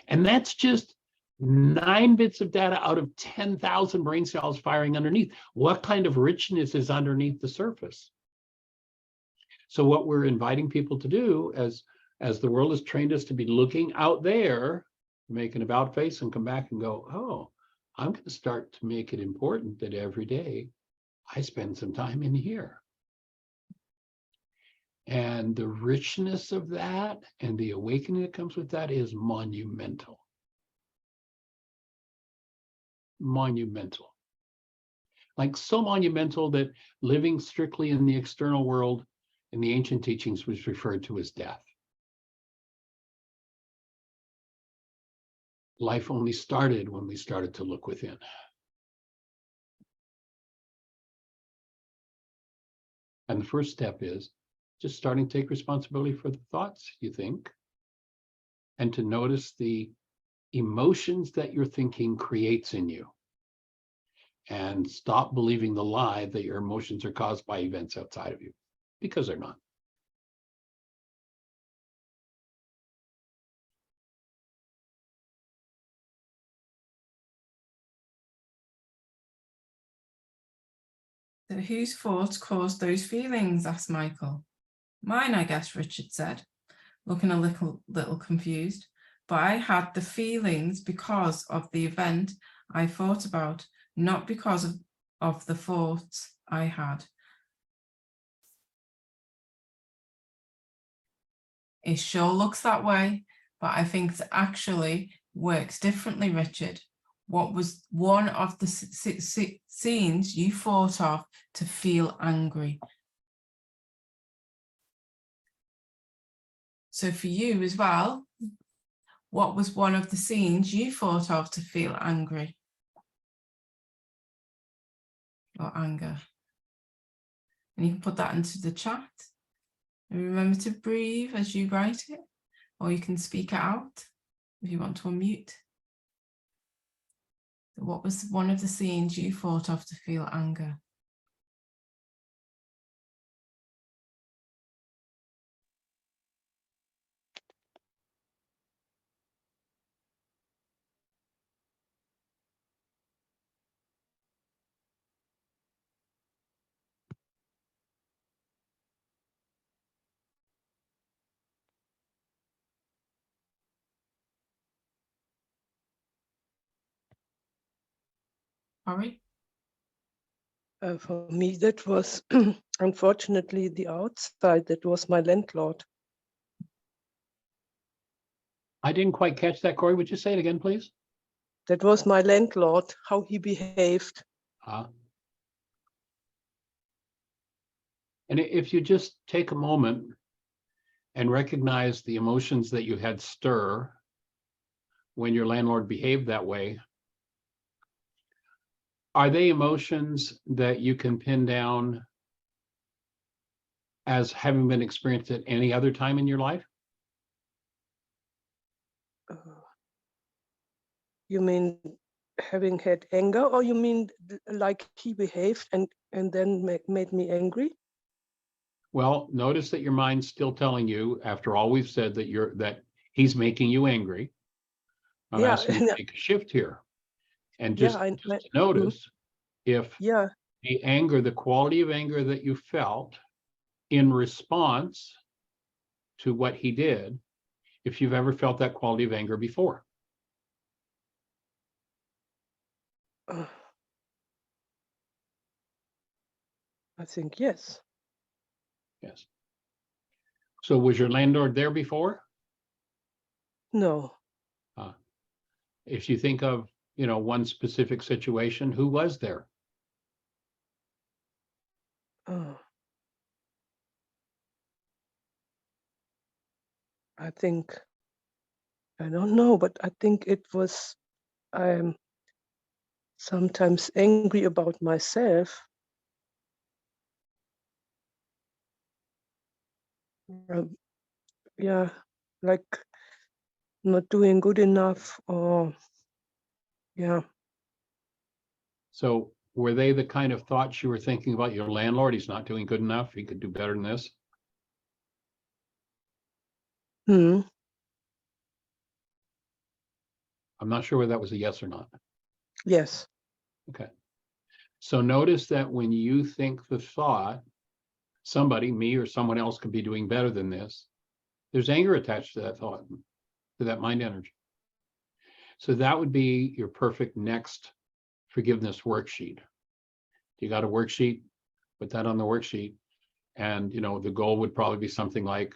And that's just 9 bits of data out of 10,000 brain cells firing underneath. What kind of richness is underneath the surface? So what we're inviting people to do, as the world has trained us to be looking out there, make an about face and come back and go, oh, I'm going to start to make it important that every day I spend some time in here. And the richness of that and the awakening that comes with that is monumental. Monumental. Like so monumental that living strictly in the external world in the ancient teachings was referred to as death. Life only started when we started to look within. And the first step is just starting to take responsibility for the thoughts you think, and to notice the emotions that your thinking creates in you, and stop believing the lie that your emotions are caused by events outside of you, because they're not. So whose thoughts caused those feelings? Asked Michael. Mine, I guess, Richard said, looking a little confused. But I had the feelings because of the event I thought about, not because of the thoughts I had. It sure looks that way, but I think it actually works differently, Richard. What was one of the scenes you thought of to feel angry? So for you as well, what was one of the scenes you thought of to feel angry or anger? And you can put that into the chat. And remember to breathe as you write it, or you can speak it out if you want to unmute. What was one of the scenes you thought of to feel anger? Sorry? For me, that was unfortunately the outside. That was my landlord. I didn't quite catch that, Corey. Would you say it again, please? That was my landlord, how he behaved. And if you just take a moment and recognize the emotions that you had stir when your landlord behaved that way, are they emotions that you can pin down as having been experienced at any other time in your life? You mean having had anger, or you mean like he behaved and then made me angry? Well, notice that your mind's still telling you, after all we've said, that he's making you angry. I'm Yeah, asking you to make a shift here. And just, yeah, just to notice if yeah. the anger, the quality of anger that you felt in response to what he did, if you've ever felt that quality of anger before. I think yes. Yes. So was your landlord there before? No. If you think of, one specific situation, who was there? I think, I don't know, but I think it was, I'm sometimes angry about myself. Yeah, like not doing good enough, or yeah. So were they the kind of thoughts you were thinking about your landlord? He's not doing good enough. He could do better than this. Hmm. I'm not sure whether that was a yes or not. Yes. Okay. So notice that when you think the thought, somebody, me or someone else could be doing better than this, there's anger attached to that thought, to that mind energy. So that would be your perfect next forgiveness worksheet. You got a worksheet, put that on the worksheet. And, the goal would probably be something like,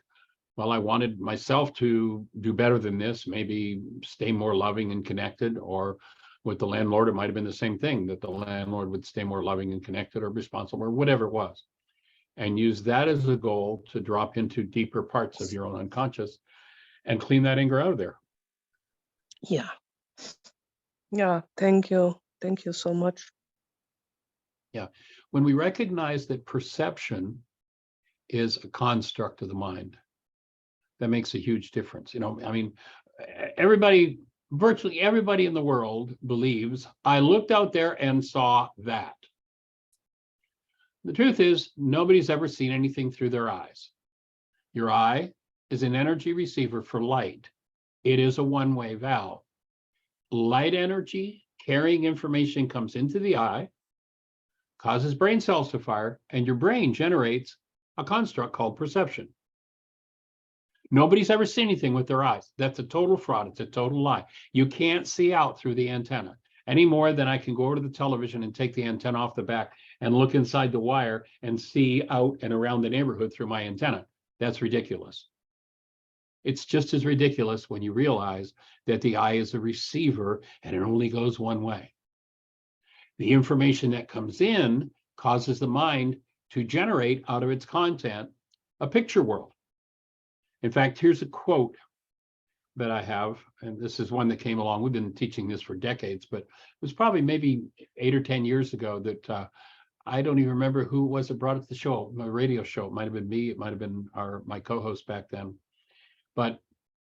well, I wanted myself to do better than this, maybe stay more loving and connected. Or with the landlord, it might have been the same thing, that the landlord would stay more loving and connected or responsible or whatever it was. And use that as a goal to drop into deeper parts of your own unconscious and clean that anger out of there. Yeah. Yeah. Thank you. Thank you so much. Yeah. When we recognize that perception is a construct of the mind, that makes a huge difference. Virtually everybody in the world believes, I looked out there and saw that. The truth is, nobody's ever seen anything through their eyes. Your eye is an energy receiver for light. It is a one-way valve. Light energy carrying information comes into the eye, causes brain cells to fire, and your brain generates a construct called perception. Nobody's ever seen anything with their eyes. That's a total fraud. It's a total lie. You can't see out through the antenna any more than I can go over to the television and take the antenna off the back and look inside the wire and see out and around the neighborhood through my antenna. That's ridiculous. It's just as ridiculous when you realize that the eye is a receiver and it only goes one way. The information that comes in causes the mind to generate out of its content a picture world. In fact, here's a quote that I have, and this is one that came along. We've been teaching this for decades, but it was probably maybe 8 or 10 years ago that I don't even remember who it was that brought it to the show, my radio show. It might have been me. It might have been my co-host back then. But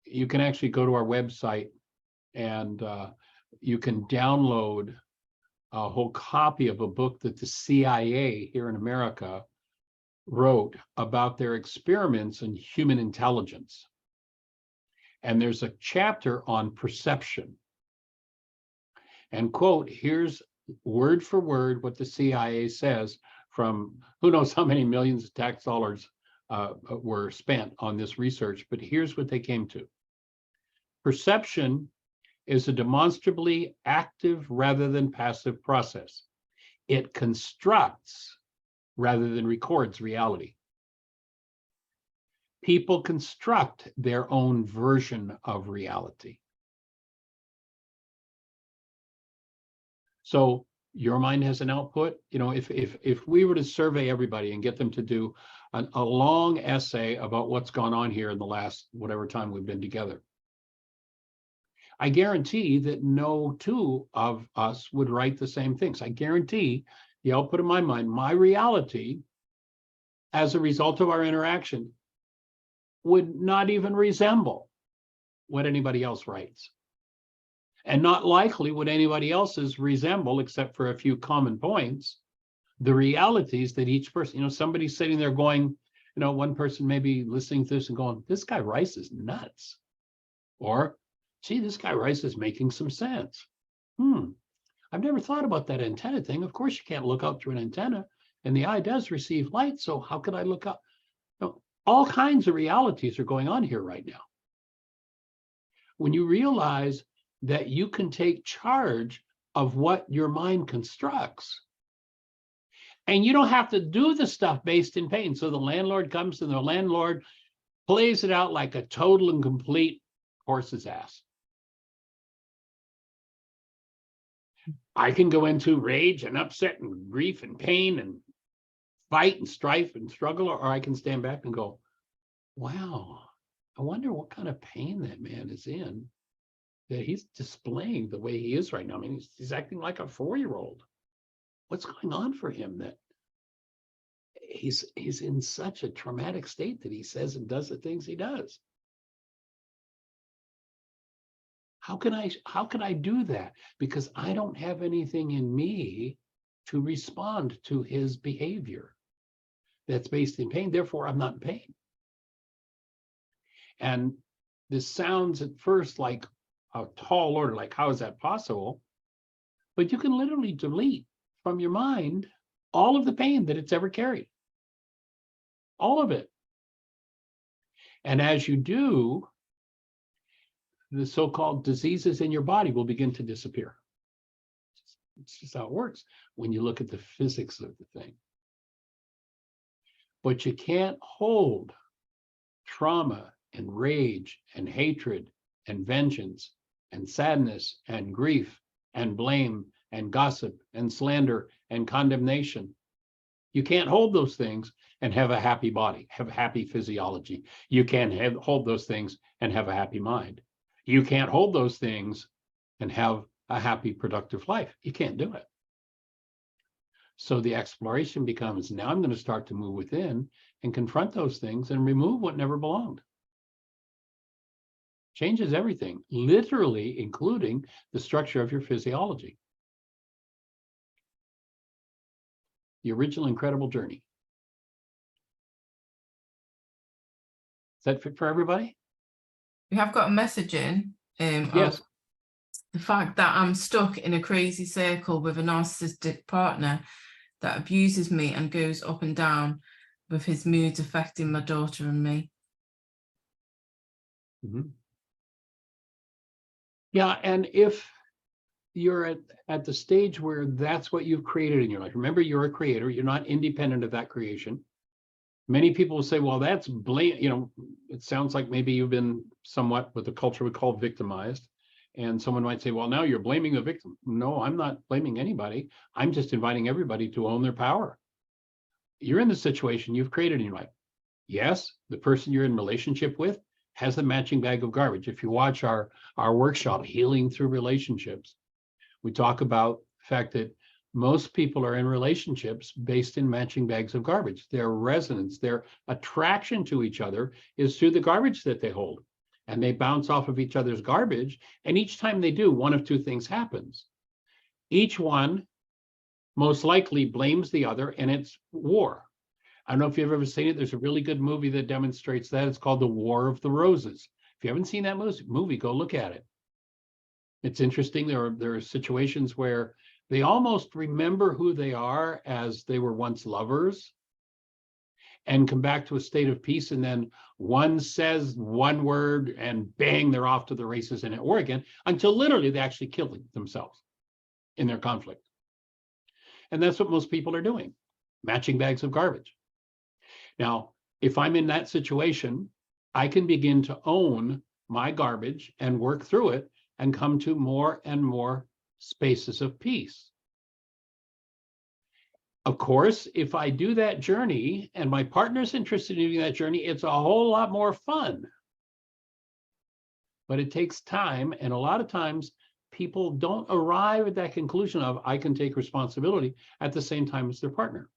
you can actually go to our website and you can download a whole copy of a book that the CIA here in America wrote about their experiments in human intelligence. And there's a chapter on perception. And quote, here's word for word what the CIA says from who knows how many millions of tax dollars were spent on this research, but here's what they came to. Perception is a demonstrably active rather than passive process. It constructs rather than records reality. People construct their own version of reality. So your mind has an output. If we were to survey everybody and get them to do a long essay about what's gone on here in the last whatever time we've been together, I guarantee that no two of us would write the same things. I guarantee the output of my mind, my reality, as a result of our interaction, would not even resemble what anybody else writes. And not likely would anybody else's resemble, except for a few common points, the realities that each person, you know, somebody's sitting there going, you know, one person may be listening to this and going, this guy Rice is nuts. Or, gee, this guy Rice is making some sense. I've never thought about that antenna thing. Of course, you can't look out through an antenna, and the eye does receive light. So how could I look up? You know, all kinds of realities are going on here right now. When you realize that you can take charge of what your mind constructs, and you don't have to do the stuff based in pain. So the landlord comes and the landlord plays it out like a total and complete horse's ass. I can go into rage and upset and grief and pain and fight and strife and struggle, or I can stand back and go, wow, I wonder what kind of pain that man is in, that he's displaying the way he is right now. I mean, he's acting like a 4-year-old. What's going on for him that he's in such a traumatic state that he says and does the things he does? How can I do that? Because I don't have anything in me to respond to his behavior that's based in pain. Therefore, I'm not in pain. And this sounds at first like a tall order, like how is that possible? But you can literally delete from your mind all of the pain that it's ever carried. All of it. And as you do, the so-called diseases in your body will begin to disappear. It's just how it works when you look at the physics of the thing. But you can't hold trauma and rage and hatred and vengeance and sadness and grief and blame and gossip and slander and condemnation. You can't hold those things and have a happy body, have happy physiology. You can't hold those things and have a happy mind. You can't hold those things and have a happy, productive life. You can't do it. So the exploration becomes, now I'm going to start to move within and confront those things and remove what never belonged. Changes everything, literally including the structure of your physiology. The original incredible journey. Is that fit for everybody? We have got a message in Yes. of the fact that I'm stuck in a crazy circle with a narcissistic partner that abuses me and goes up and down with his moods affecting my daughter and me. Mm-hmm. Yeah, and if you're at the stage where that's what you've created in your life, remember you're a creator, you're not independent of that creation. Many people will say, well, that's blame, you know, it sounds like maybe you've been somewhat what the culture would call victimized. And someone might say, well, now you're blaming the victim. No, I'm not blaming anybody. I'm just inviting everybody to own their power. You're in the situation you've created in your life. Yes, the person you're in relationship with has a matching bag of garbage. If you watch our workshop, Healing Through Relationships, we talk about the fact that most people are in relationships based in matching bags of garbage. Their resonance, their attraction to each other is through the garbage that they hold. And they bounce off of each other's garbage. And each time they do, one of two things happens. Each one most likely blames the other, and it's war. I don't know if you've ever seen it. There's a really good movie that demonstrates that. It's called The War of the Roses. If you haven't seen that movie, go look at it. It's interesting. There are situations where they almost remember who they are as they were once lovers and come back to a state of peace. And then one says one word and bang, they're off to the races and at war again, until literally they actually kill themselves in their conflict. And that's what most people are doing, matching bags of garbage. Now, if I'm in that situation, I can begin to own my garbage and work through it and come to more and more spaces of peace. Of course, if I do that journey and my partner's interested in doing that journey, it's a whole lot more fun. But it takes time, and a lot of times people don't arrive at that conclusion of I can take responsibility at the same time as their partner.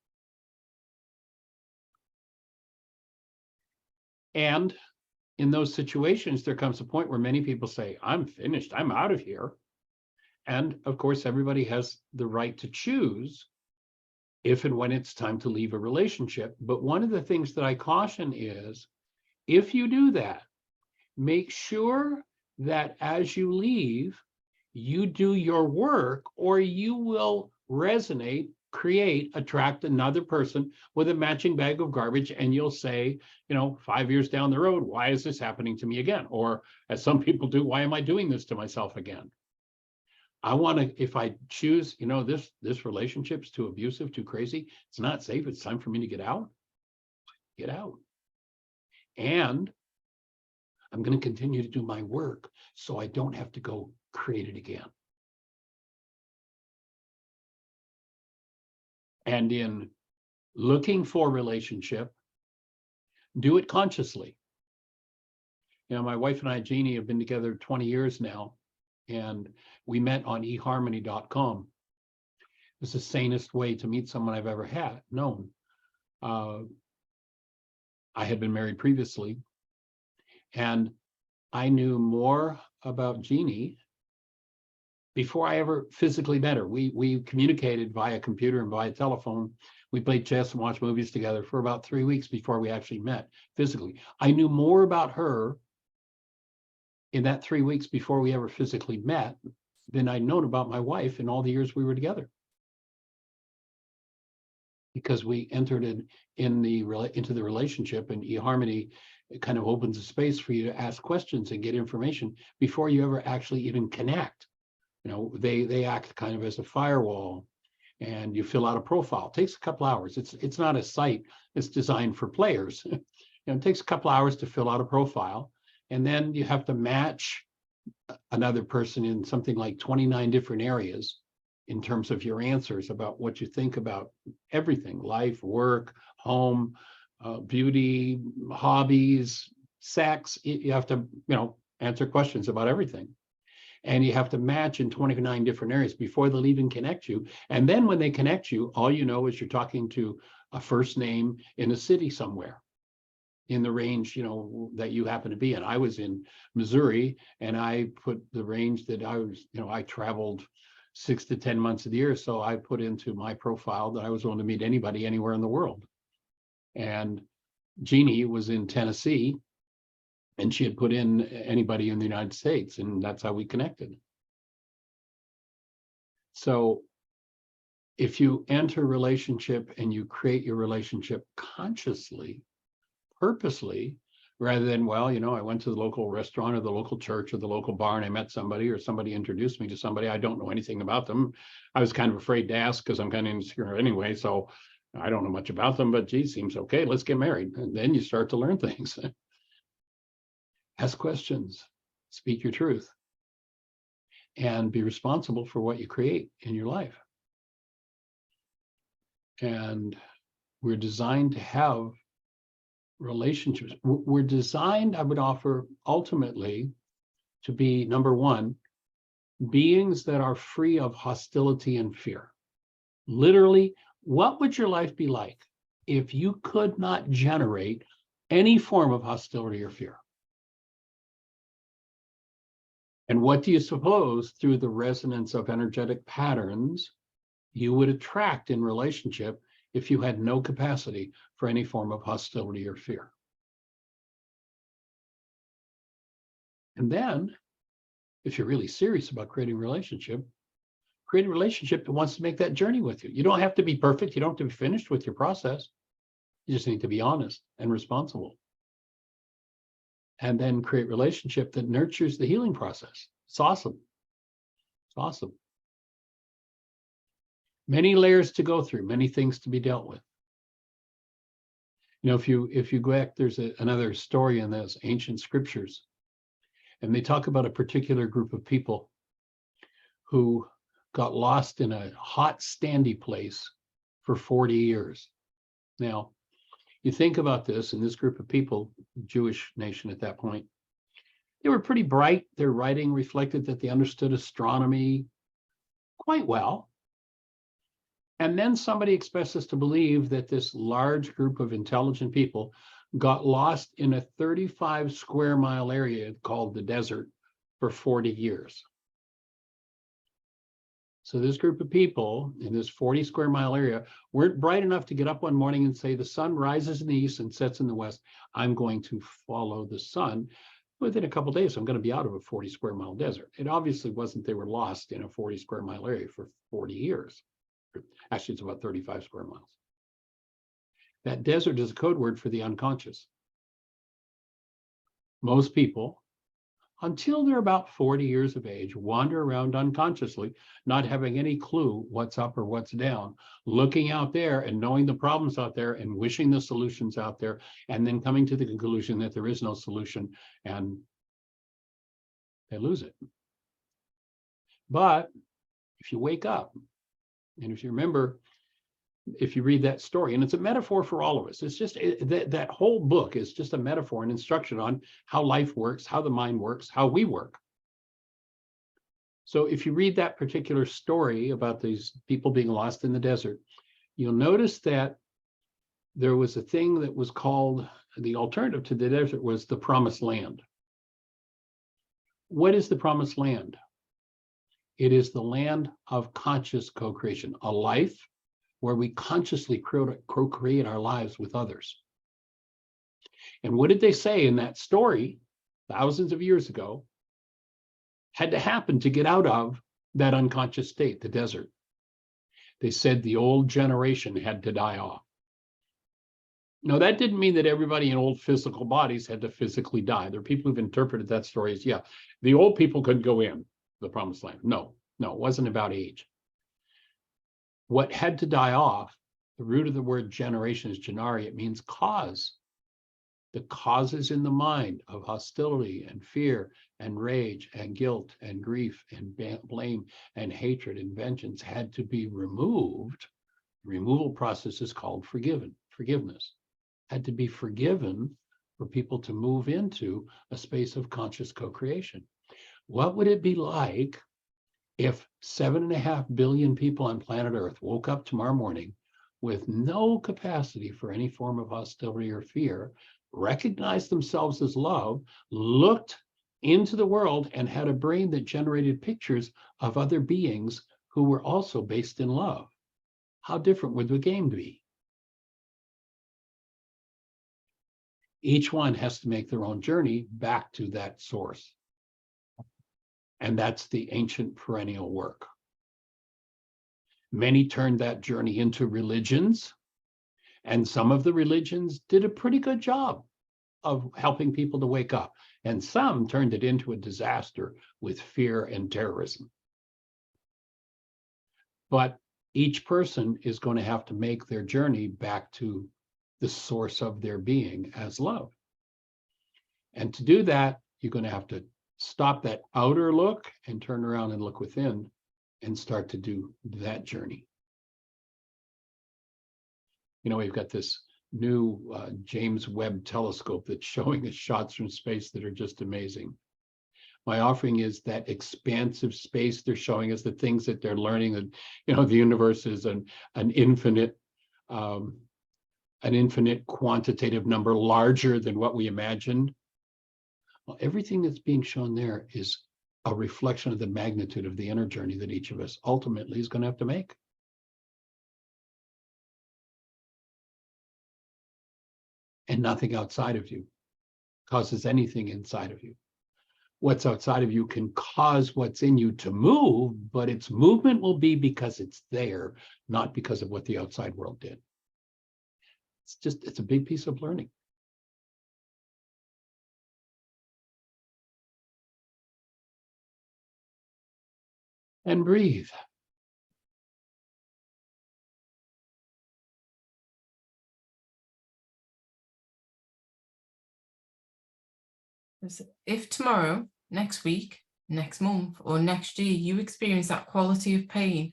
And in those situations, there comes a point where many people say, I'm finished, I'm out of here. And of course, everybody has the right to choose if and when it's time to leave a relationship. But one of the things that I caution is, if you do that, make sure that as you leave, you do your work, or you will resonate, create, attract another person with a matching bag of garbage. And you'll say, 5 years down the road, why is this happening to me again? Or as some people do, why am I doing this to myself again? I want to, if I choose, this relationship's too abusive, too crazy, it's not safe, it's time for me to get out. Get out. And I'm going to continue to do my work so I don't have to go create it again. And in looking for relationship, do it consciously. My wife and I, Jeannie, have been together 20 years now, and we met on eharmony.com. It was the sanest way to meet someone I've ever known. I had been married previously, and I knew more about Jeannie before I ever physically met her. We communicated via computer and via telephone. We played chess and watched movies together for about 3 weeks before we actually met physically. I knew more about her in that 3 weeks before we ever physically met than I'd known about my wife in all the years we were together. Because we entered into the relationship, and eHarmony, it kind of opens a space for you to ask questions and get information before you ever actually even connect. They act kind of as a firewall, and you fill out a profile. It takes a couple hours. It's not a site that's designed for players. It takes a couple hours to fill out a profile, and then you have to match another person in something like 29 different areas in terms of your answers about what you think about everything: life, work, home, beauty, hobbies, sex. You have to, answer questions about everything. And you have to match in 29 different areas before they'll even connect you. And then when they connect you, all you know is you're talking to a first name in a city somewhere in the range, that you happen to be in. I was in Missouri, and I put the range that I was, I traveled 6 to 10 months of the year. So I put into my profile that I was willing to meet anybody anywhere in the world. And Jeannie was in Tennessee, and she had put in anybody in the United States, and that's how we connected. So if you enter a relationship and you create your relationship consciously, purposely, rather than, I went to the local restaurant or the local church or the local bar and I met somebody, or somebody introduced me to somebody, I don't know anything about them. I was kind of afraid to ask because I'm kind of insecure anyway. So I don't know much about them, but gee, seems okay, let's get married. And then you start to learn things. Ask questions, speak your truth, and be responsible for what you create in your life. And we're designed to have relationships. We're designed, I would offer, ultimately, to be, number one, beings that are free of hostility and fear. Literally, what would your life be like if you could not generate any form of hostility or fear? And what do you suppose, through the resonance of energetic patterns, you would attract in relationship if you had no capacity for any form of hostility or fear? And then, if you're really serious about creating a relationship that wants to make that journey with you. You don't have to be perfect. You don't have to be finished with your process. You just need to be honest and responsible. And then create a relationship that nurtures the healing process. It's awesome. It's awesome. Many layers to go through, many things to be dealt with. If you go back, there's another story in those ancient scriptures, and they talk about a particular group of people who got lost in a hot, standy place for 40 years. Now, you think about this, and this group of people, Jewish nation at that point, they were pretty bright. Their writing reflected that they understood astronomy quite well. And then somebody expects us to believe that this large group of intelligent people got lost in a 35 square mile area called the desert for 40 years. So this group of people in this 40 square mile area weren't bright enough to get up one morning and say, the sun rises in the east and sets in the west. I'm going to follow the sun. Within a couple of days, I'm going to be out of a 40 square mile desert. It obviously wasn't they were lost in a 40 square mile area for 40 years. Actually, it's about 35 square miles. That desert is a code word for the unconscious. Most people, until they're about 40 years of age, wander around unconsciously, not having any clue what's up or what's down, looking out there and knowing the problems out there and wishing the solutions out there, and then coming to the conclusion that there is no solution, and they lose it. But if you wake up, and if you remember, if you read that story, and it's a metaphor for all of us, it's just that whole book is just a metaphor and instruction on how life works, how the mind works, how we work. So if you read that particular story about these people being lost in the desert, you'll notice that there was a thing that was called, the alternative to the desert was the promised land. What is the promised land? It is the land of conscious co-creation, a life where we consciously co-create our lives with others. And what did they say in that story thousands of years ago had to happen to get out of that unconscious state, the desert? They said the old generation had to die off. Now, that didn't mean that everybody in old physical bodies had to physically die. There are people who've interpreted that story as, yeah, the old people couldn't go in the promised land. No, it wasn't about age. What had to die off, the root of the word generation is genari, it means cause. The causes in the mind of hostility and fear and rage and guilt and grief and blame and hatred and vengeance had to be removed. The removal process is called forgiveness. Had to be forgiven for people to move into a space of conscious co-creation. What would it be like if 7.5 billion people on planet Earth woke up tomorrow morning with no capacity for any form of hostility or fear, recognized themselves as love, looked into the world and had a brain that generated pictures of other beings who were also based in love? How different would the game be? Each one has to make their own journey back to that source. And that's the ancient perennial work. Many turned that journey into religions, and some of the religions did a pretty good job of helping people to wake up, and some turned it into a disaster with fear and terrorism. But each person is going to have to make their journey back to the source of their being as love. And to do that, you're going to have to stop that outer look and turn around and look within and start to do that journey. You know, we've got this new James Webb telescope that's showing us shots from space that are just amazing. My offering is that expansive space they're showing us, the things that they're learning, that, you know, the universe is an infinite quantitative number larger than what we imagined. Well, everything that's being shown there is a reflection of the magnitude of the inner journey that each of us ultimately is going to have to make. And nothing outside of you causes anything inside of you. What's outside of you can cause what's in you to move, but its movement will be because it's there, not because of what the outside world did. It's a big piece of learning. And breathe. If tomorrow, next week, next month, or next year you experience that quality of pain,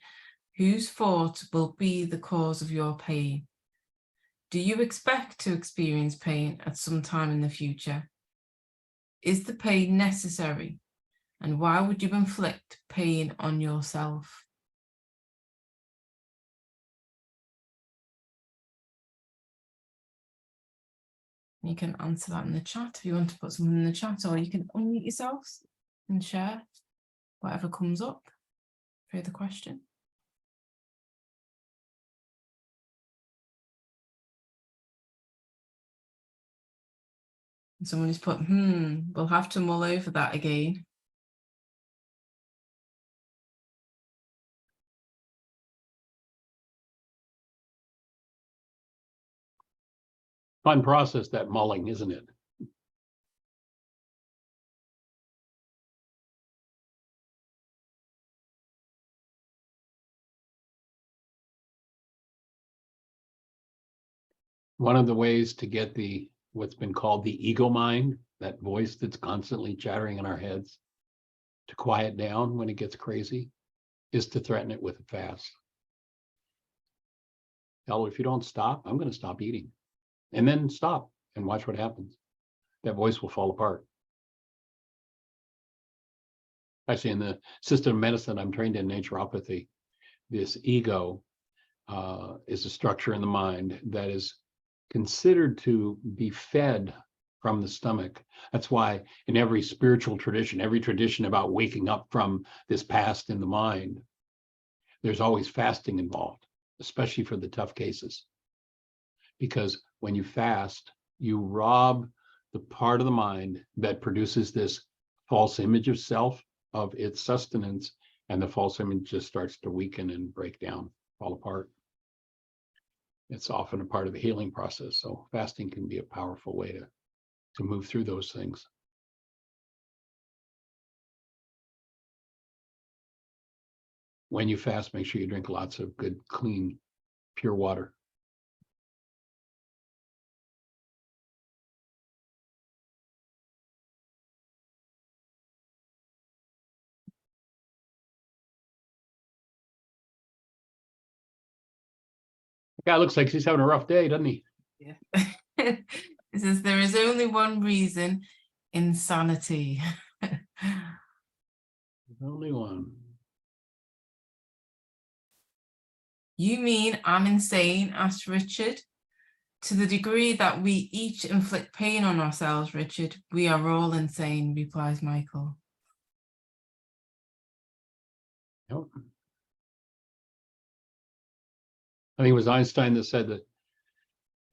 whose fault will be the cause of your pain? Do you expect to experience pain at some time in the future? Is the pain necessary? And why would you inflict pain on yourself? You can answer that in the chat if you want to put something in the chat, or you can unmute yourselves and share whatever comes up for the question. Somebody's put, we'll have to mull over that again. Fun process, that mulling, isn't it? One of the ways to get what's been called the ego mind, that voice that's constantly chattering in our heads, to quiet down when it gets crazy, is to threaten it with a fast. Tell it, if you don't stop, I'm going to stop eating. And then stop and watch what happens. That voice will fall apart. Actually, in the system of medicine, I'm trained in naturopathy. This ego is a structure in the mind that is considered to be fed from the stomach. That's why in every spiritual tradition, every tradition about waking up from this past in the mind, there's always fasting involved, especially for the tough cases. Because when you fast, you rob the part of the mind that produces this false image of self of its sustenance, and the false image just starts to weaken and break down, fall apart. It's often a part of the healing process. So fasting can be a powerful way to move through those things. When you fast, make sure you drink lots of good, clean, pure water. The guy looks like he's having a rough day, doesn't he? Yeah. It says there is only one reason: insanity. There's only one. You mean I'm insane? Asked Richard. To the degree that we each inflict pain on ourselves, Richard, we are all insane, replies Michael. Yep. I think it was Einstein that said that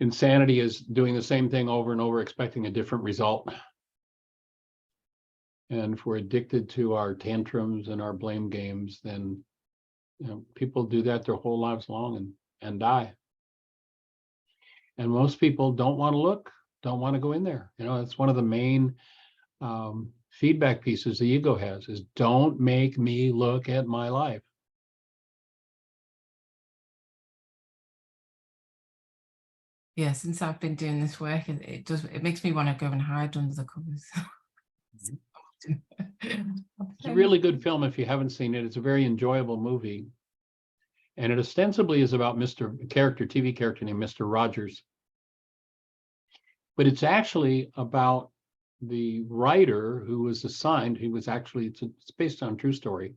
insanity is doing the same thing over and over, expecting a different result. And if we're addicted to our tantrums and our blame games, then people do that their whole lives long and die. And most people don't want to look, don't want to go in there. It's one of the main feedback pieces the ego has, is don't make me look at my life. Yeah, since I've been doing this work, it makes me want to go and hide under the covers. It's a really good film if you haven't seen it. It's a very enjoyable movie. And it ostensibly is about TV character named Mr. Rogers. But it's actually about the writer who was assigned, it's based on a true story.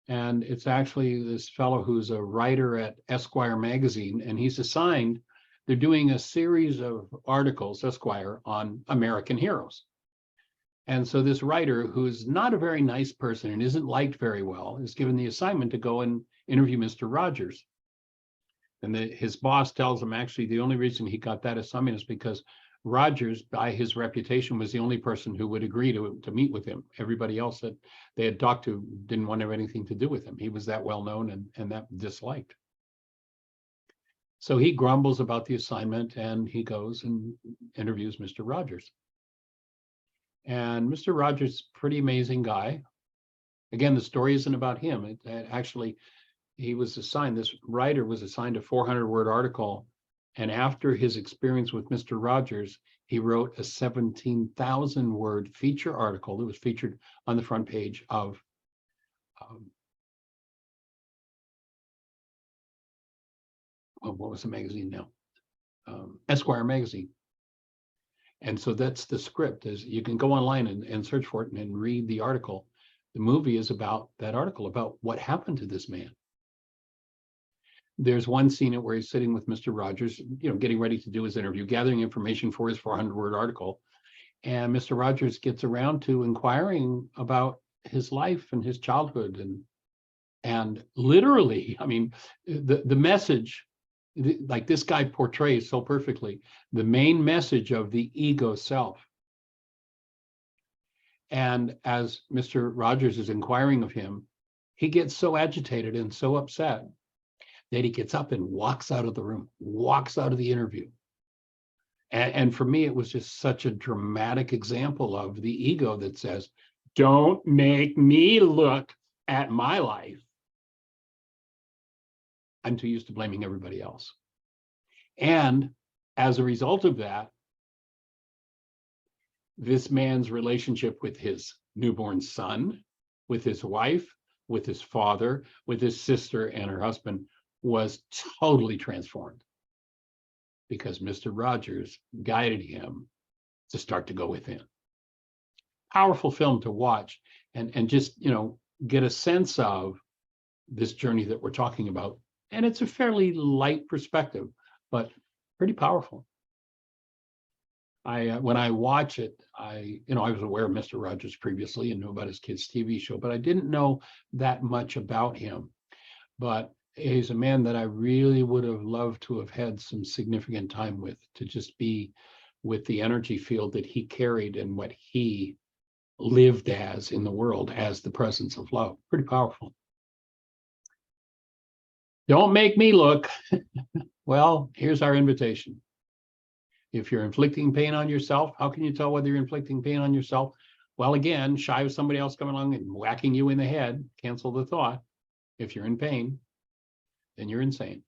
And it's actually this fellow who's a writer at Esquire magazine, and he's assigned, they're doing a series of articles, Esquire, on American heroes. And so this writer, who's not a very nice person and isn't liked very well, is given the assignment to go and interview Mr. Rogers. And his boss tells him, actually, the only reason he got that assignment is because Rogers, by his reputation, was the only person who would agree to meet with him. Everybody else that they had talked to didn't want to have anything to do with him. He was that well known and that disliked. So he grumbles about the assignment, and he goes and interviews Mr. Rogers. And Mr. Rogers is a pretty amazing guy. Again, the story isn't about him. Actually, this writer was assigned a 400-word article. And after his experience with Mr. Rogers, he wrote a 17,000-word feature article that was featured on the front page of what was the magazine now? Esquire magazine. And so that's the script. Is you can go online and search for it and read the article. The movie is about that article, about what happened to this man. there's one scene where he's sitting with Mr. Rogers, getting ready to do his interview, gathering information for his 400-word article. And Mr. Rogers gets around to inquiring about his life and his childhood. And literally, I mean, the message, like this guy portrays so perfectly, the main message of the ego self. And as Mr. Rogers is inquiring of him, he gets so agitated and so upset that he gets up and walks out of the room, walks out of the interview. And for me, it was just such a dramatic example of the ego that says, don't make me look at my life. I'm too used to blaming everybody else. And as a result of that, this man's relationship with his newborn son, with his wife, with his father, with his sister and her husband was totally transformed because Mr. Rogers guided him to start to go within. Powerful film to watch and just, get a sense of this journey that we're talking about. And it's a fairly light perspective, but pretty powerful. When I watch it, I was aware of Mr. Rogers previously and knew about his kids' TV show, but I didn't know that much about him. But he's a man that I really would have loved to have had some significant time with, to just be with the energy field that he carried and what he lived as in the world as the presence of love. Pretty powerful. Don't make me look. Well, here's our invitation. If you're inflicting pain on yourself, how can you tell whether you're inflicting pain on yourself? Well, again, shy of somebody else coming along and whacking you in the head, cancel the thought. If you're in pain, then you're insane.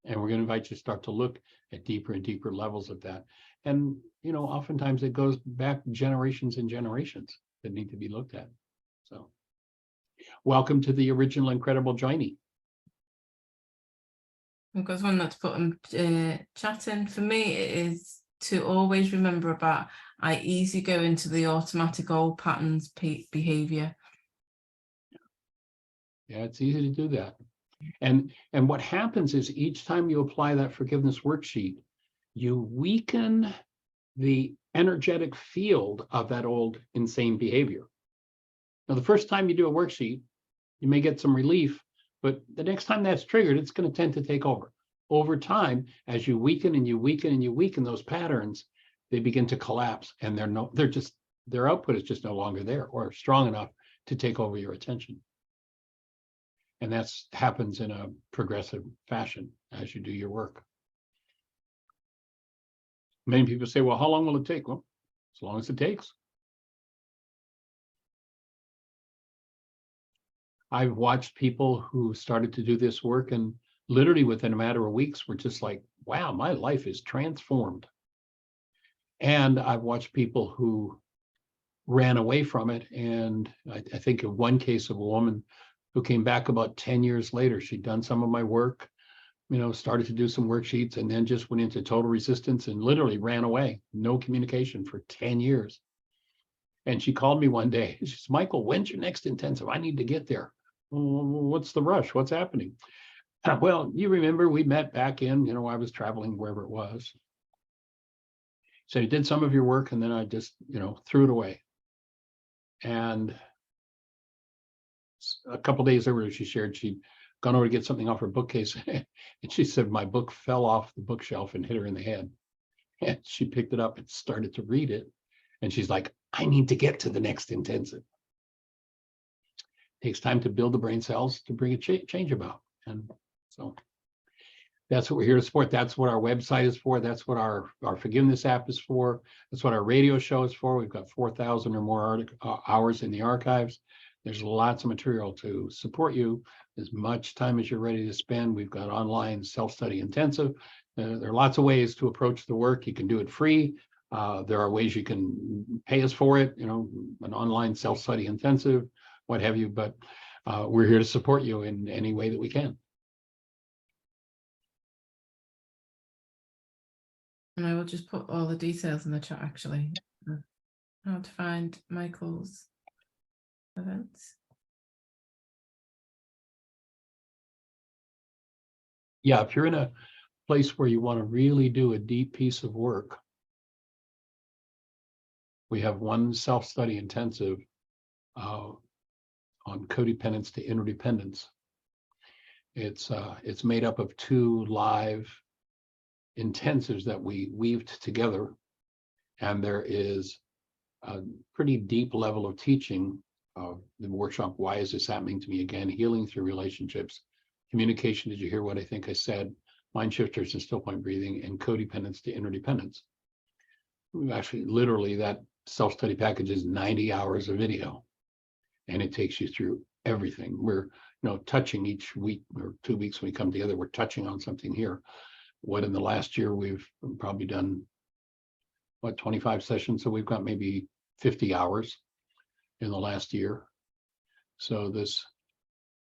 And we're going to invite you to start to look at deeper and deeper levels of that. And, oftentimes it goes back generations and generations that need to be looked at. So welcome to the original Incredible Joining. I've got one that's put in chatting. For me, it is to always remember about I easily go into the automatic old patterns behavior. Yeah, it's easy to do that. And what happens is each time you apply that forgiveness worksheet, you weaken the energetic field of that old insane behavior. Now, the first time you do a worksheet, you may get some relief, but the next time that's triggered, it's going to tend to take over. Over time, as you weaken and you weaken and you weaken those patterns, they begin to collapse, and their output is just no longer there or strong enough to take over your attention. And that happens in a progressive fashion as you do your work. Many people say, well, how long will it take? Well, as long as it takes. I've watched people who started to do this work and literally within a matter of weeks were just like, wow, my life is transformed. And I've watched people who ran away from it. And I think of one case of a woman who came back about 10 years later. She'd done some of my work, started to do some worksheets and then just went into total resistance and literally ran away. No communication for 10 years. And she called me one day. She says, Michael, when's your next intensive? I need to get there. What's the rush? What's happening? Well, you remember we met back in, I was traveling wherever it was. So you did some of your work and then I just, threw it away. And a couple of days later, she shared she'd gone over to get something off her bookcase. And she said, my book fell off the bookshelf and hit her in the head. And she picked it up and started to read it. And she's like, I need to get to the next intensive. It takes time to build the brain cells to bring a change about. And so that's what we're here to support. That's what our website is for. That's what our forgiveness app is for. That's what our radio show is for. We've got 4,000 or more hours in the archives. There's lots of material to support you as much time as you're ready to spend. We've got online self-study intensive. There are lots of ways to approach the work. You can do it free. There are ways you can pay us for it, an online self-study intensive, what have you, but we're here to support you in any way that we can. And I will just put all the details in the chat, actually. How to find Michael's events. Yeah, if you're in a place where you want to really do a deep piece of work, we have one self-study intensive on codependence to interdependence. It's made up of 2 live intensives that we weaved together, and there is a pretty deep level of teaching of the workshop. Why is this happening to me again? Healing through relationships, communication. Did you hear what I think I said? Mind shifters and still point breathing, and codependence to interdependence. We've actually, literally, that self-study package is 90 hours of video, and it takes you through everything. We're touching each week or 2 weeks when we come together, we're touching on something here. What in the last year we've probably done, 25 sessions, so we've got maybe 50 hours in the last year. So this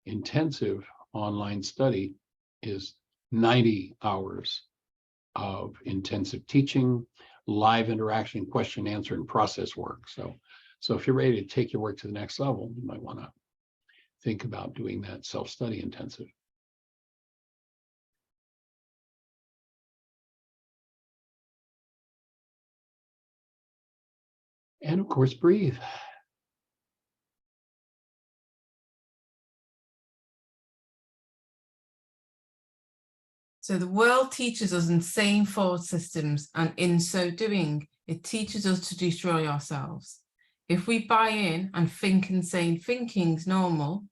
intensive online study is 90 hours of intensive teaching, live interaction, question, answer, and process work. So if you're ready to take your work to the next level, you might want to think about doing that self-study intensive. And of course, breathe. So the world teaches us insane thought systems, and in so doing, it teaches us to destroy ourselves. If we buy in and think insane thinking's normal,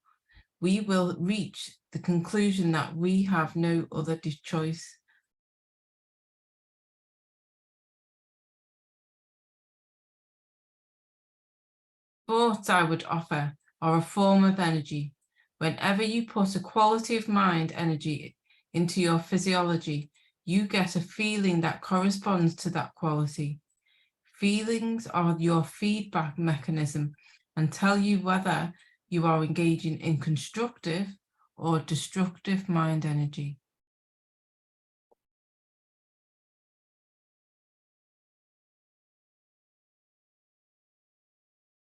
we will reach the conclusion that we have no other choice. Thoughts, I would offer, are a form of energy. Whenever you put a quality of mind energy into your physiology, you get a feeling that corresponds to that quality. Feelings are your feedback mechanism and tell you whether you are engaging in constructive or destructive mind energy.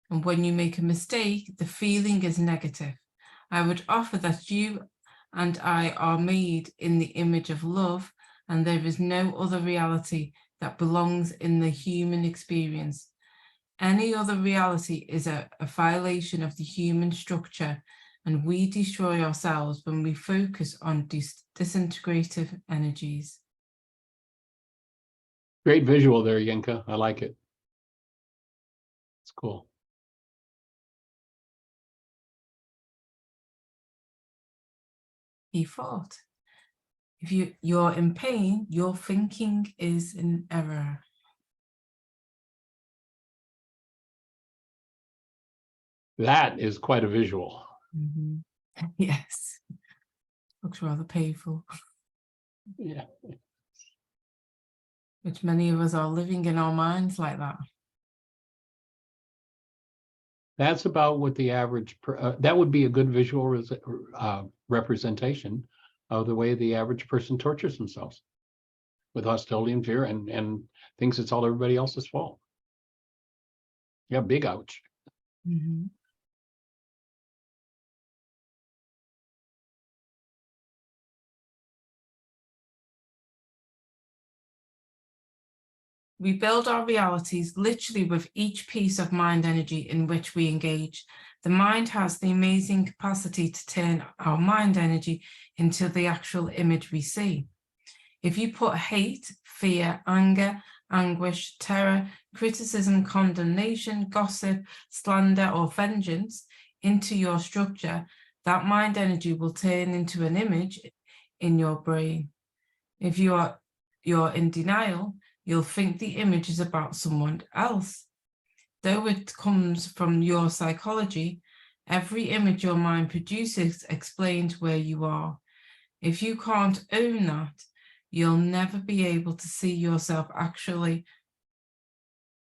And when you make a mistake, the feeling is negative. I would offer that you and I are made in the image of love, and there is no other reality that belongs in the human experience. Any other reality is a violation of the human structure, and we destroy ourselves when we focus on disintegrative energies. Great visual there, Yenka. I like it. It's cool. He thought, if you're in pain, your thinking is in error. That is quite a visual. Mm-hmm. Yes, looks rather painful. Yeah. Which many of us are living in our minds like that. That's about what the average, that would be a good visual representation of the way the average person tortures themselves, with hostility and fear, and thinks it's all everybody else's fault. Yeah, big ouch. Mm-hmm. We build our realities literally with each piece of mind energy in which we engage. The mind has the amazing capacity to turn our mind energy into the actual image we see. If you put hate, fear, anger, anguish, terror, criticism, condemnation, gossip, slander, or vengeance into your structure, that mind energy will turn into an image in your brain. If you're in denial, you'll think the image is about someone else. Though it comes from your psychology, every image your mind produces explains where you are. If you can't own that, you'll never be able to see yourself actually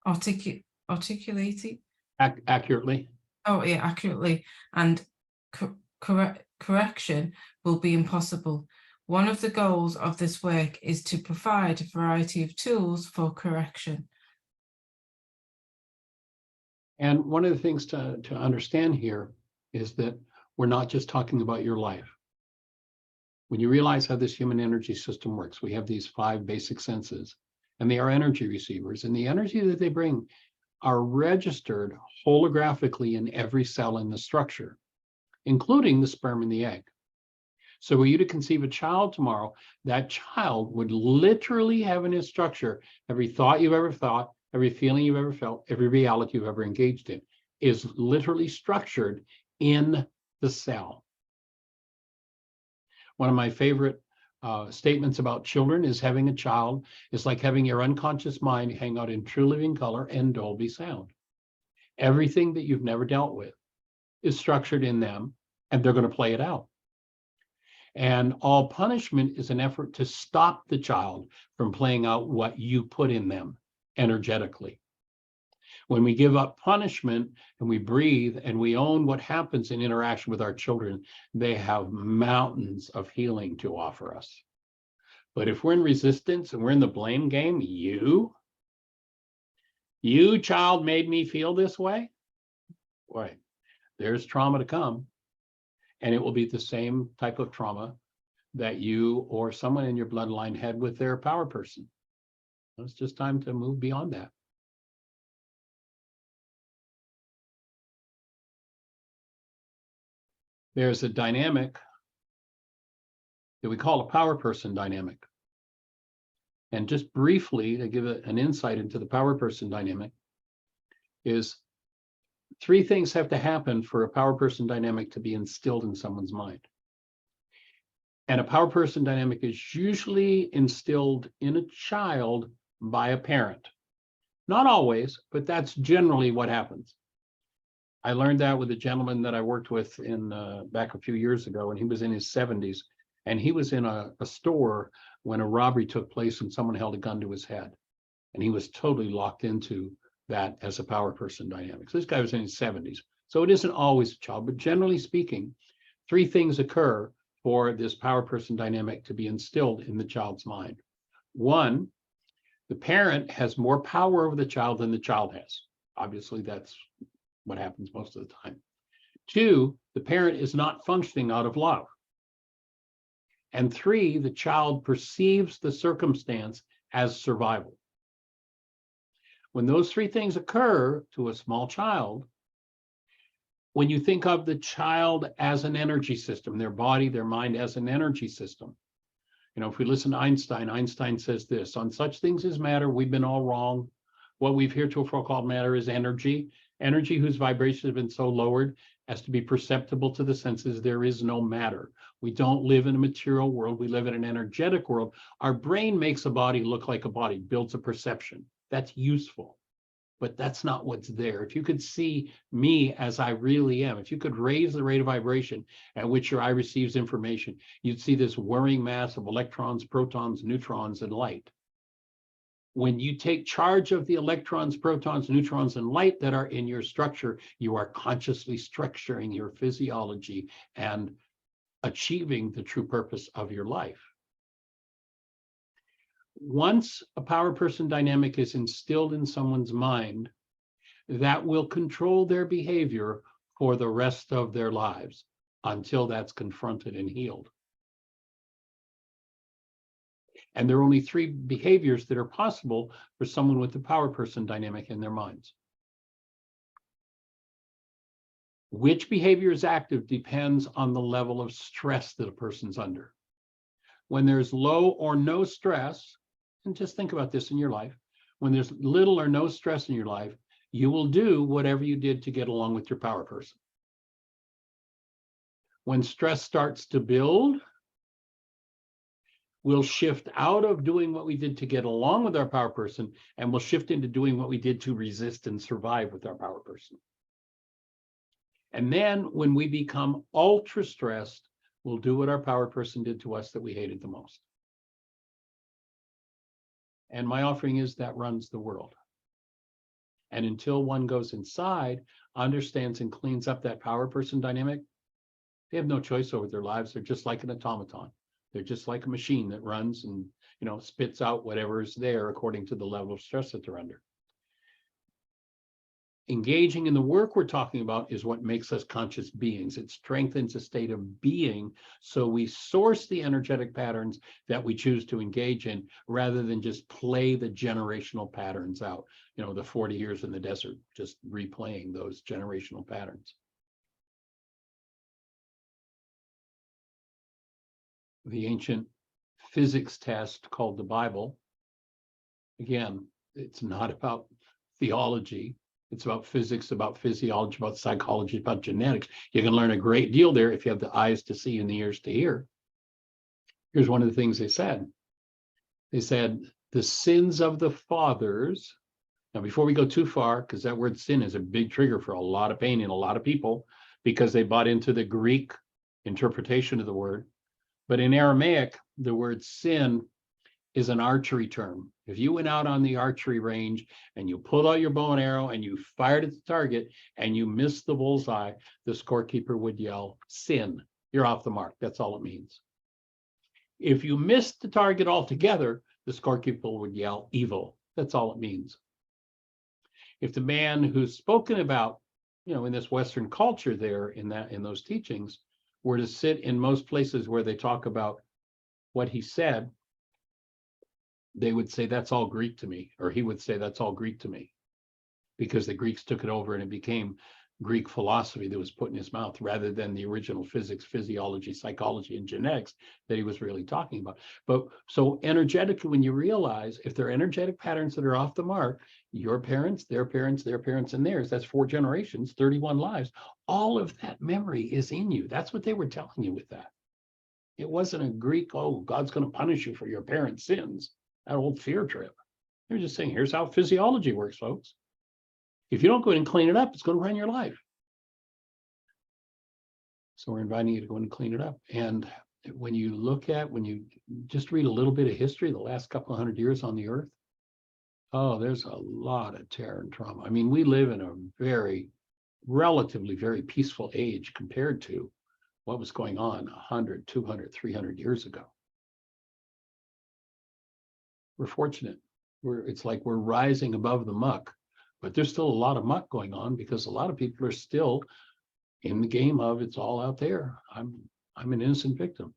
articulating. Accurately. Oh yeah, accurately, and correction will be impossible. One of the goals of this work is to provide a variety of tools for correction. And one of the things to understand here is that we're not just talking about your life. When you realize how this human energy system works, we have these 5 basic senses, and they are energy receivers, and the energy that they bring are registered holographically in every cell in the structure, including the sperm and the egg. So were you to conceive a child tomorrow, that child would literally have in his structure every thought you've ever thought, every feeling you've ever felt, every reality you've ever engaged in is literally structured in the cell. One of my favorite statements about children is having a child is like having your unconscious mind hang out in true living color and Dolby sound. Everything that you've never dealt with is structured in them, and they're going to play it out. And all punishment is an effort to stop the child from playing out what you put in them energetically. When we give up punishment and we breathe and we own what happens in interaction with our children, they have mountains of healing to offer us. But if we're in resistance and we're in the blame game, you child made me feel this way, boy, there's trauma to come. And it will be the same type of trauma that you or someone in your bloodline had with their power person. It's just time to move beyond that. There's a dynamic that we call a power person dynamic. And just briefly, to give an insight into the power person dynamic, is 3 things have to happen for a power person dynamic to be instilled in someone's mind. And a power person dynamic is usually instilled in a child by a parent. Not always, but that's generally what happens. I learned that with a gentleman that I worked with in back a few years ago, and he was in his 70s, and he was in a store when a robbery took place and someone held a gun to his head, and he was totally locked into that as a power person dynamic. So this guy was in his 70s, so it isn't always a child, but generally speaking, 3 things occur for this power person dynamic to be instilled in the child's mind. 1, the parent has more power over the child than the child has. Obviously, that's what happens most of the time. 2, the parent is not functioning out of love. And 3, the child perceives the circumstance as survival. When those 3 things occur to a small child, when you think of the child as an energy system, their body, their mind as an energy system. You know, if we listen to Einstein, Einstein says this: on such things as matter, we've been all wrong. What we've heretofore called matter is energy. Energy whose vibrations have been so lowered as to be perceptible to the senses. There is no matter. We don't live in a material world. We live in an energetic world. Our brain makes a body look like a body, builds a perception. That's useful, but that's not what's there. If you could see me as I really am, if you could raise the rate of vibration at which your eye receives information, you'd see this whirring mass of electrons, protons, neutrons, and light. When you take charge of the electrons, protons, neutrons, and light that are in your structure, you are consciously structuring your physiology and achieving the true purpose of your life. Once a power person dynamic is instilled in someone's mind, that will control their behavior for the rest of their lives until that's confronted and healed. And there are only 3 behaviors that are possible for someone with the power person dynamic in their minds. Which behavior is active depends on the level of stress that a person's under. When there's low or no stress, and just think about this in your life, when there's little or no stress in your life, you will do whatever you did to get along with your power person. When stress starts to build, we'll shift out of doing what we did to get along with our power person, and we'll shift into doing what we did to resist and survive with our power person. And then when we become ultra stressed, we'll do what our power person did to us that we hated the most. And my offering is that runs the world. And until one goes inside, understands and cleans up that power person dynamic, they have no choice over their lives. They're just like an automaton. They're just like a machine that runs and, you know, spits out whatever is there according to the level of stress that they're under. engaging in the work we're talking about is what makes us conscious beings. It strengthens a state of being. So we source the energetic patterns that we choose to engage in rather than just play the generational patterns out. You know, the 40 years in the desert, just replaying those generational patterns. The ancient physics test called the Bible. Again, it's not about theology. It's about physics, about physiology, about psychology, about genetics. You can learn a great deal there if you have the eyes to see and the ears to hear. Here's one of the things they said. They said, the sins of the fathers. Now, before we go too far, because that word sin is a big trigger for a lot of pain in a lot of people, because they bought into the Greek interpretation of the word. But in Aramaic, the word sin is an archery term. If you went out on the archery range and you pulled out your bow and arrow and you fired at the target and you missed the bullseye, the scorekeeper would yell, sin, you're off the mark. That's all it means. If you missed the target altogether, the scorekeeper would yell, evil. That's all it means. If the man who's spoken about, you know, in this Western culture there, in those teachings, were to sit in most places where they talk about what he said, they would say, that's all Greek to me, or he would say, that's all Greek to me, because the Greeks took it over and it became Greek philosophy that was put in his mouth rather than the original physics, physiology, psychology, and genetics that he was really talking about. But so energetically, when you realize if there are energetic patterns that are off the mark, your parents, their parents, their parents, and theirs, that's 4 generations, 31 lives, all of that memory is in you. That's what they were telling you with that. It wasn't a Greek, oh, God's going to punish you for your parents' sins. That old fear trip. They're just saying, here's how physiology works, folks. If you don't go in and clean it up, it's going to ruin your life. So we're inviting you to go in and clean it up. And when you just read a little bit of history, the last couple of 100 years on the earth, oh, there's a lot of terror and trauma. I mean, we live in a relatively very peaceful age compared to what was going on 100, 200, 300 years ago. We're fortunate. It's like we're rising above the muck, but there's still a lot of muck going on because a lot of people are still in the game of it's all out there. I'm an innocent victim.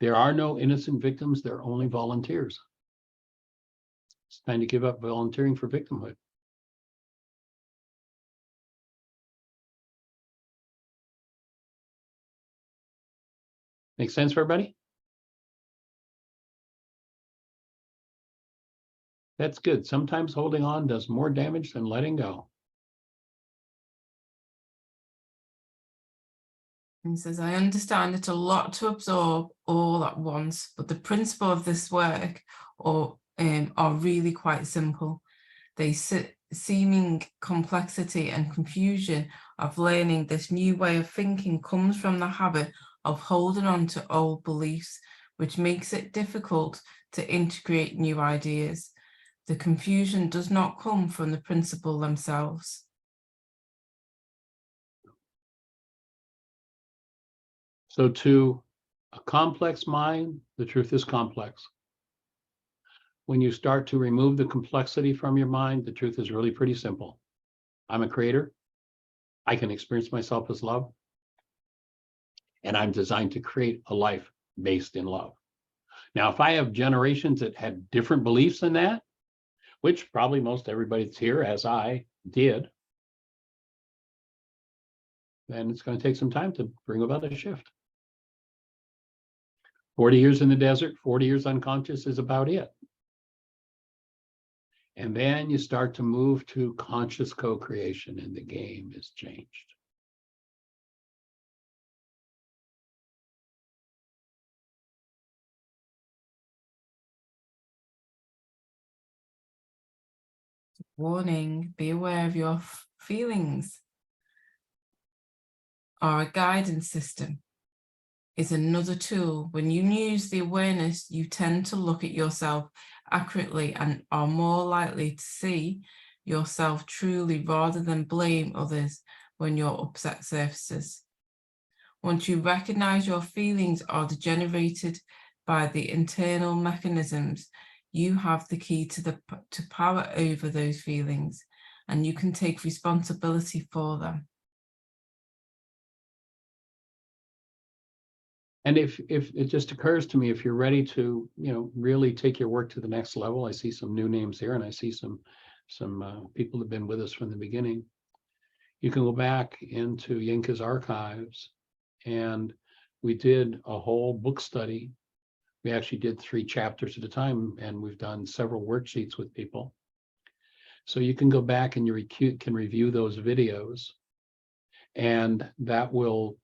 There are no innocent victims. There are only volunteers. It's time to give up volunteering for victimhood. Make sense for everybody? That's good. Sometimes holding on does more damage than letting go. And he says, I understand it's a lot to absorb all at once, but the principle of this work are really quite simple. The seeming complexity and confusion of learning this new way of thinking comes from the habit of holding on to old beliefs, which makes it difficult to integrate new ideas. The confusion does not come from the principle themselves. So to a complex mind, the truth is complex. When you start to remove the complexity from your mind, the truth is really pretty simple. I'm a creator. I can experience myself as love. And I'm designed to create a life based in love. Now, if I have generations that had different beliefs than that, which probably most everybody that's here, as I did, then it's going to take some time to bring about a shift. 40 years in the desert, 40 years unconscious is about it. And then you start to move to conscious co-creation and the game is changed. Warning, be aware of your feelings. Or a guidance system is another tool. When you use the awareness, you tend to look at yourself accurately and are more likely to see yourself truly rather than blame others when your upset surfaces. Once you recognize your feelings are generated by the internal mechanisms, you have the key to power over those feelings and you can take responsibility for them. And if it just occurs to me, if you're ready to, really take your work to the next level, I see some new names here, and I see some people that have been with us from the beginning. You can go back into Yinka's archives, and we did a whole book study. We actually did 3 chapters at a time, and we've done several worksheets with people. So you can go back and you can review those videos, and that will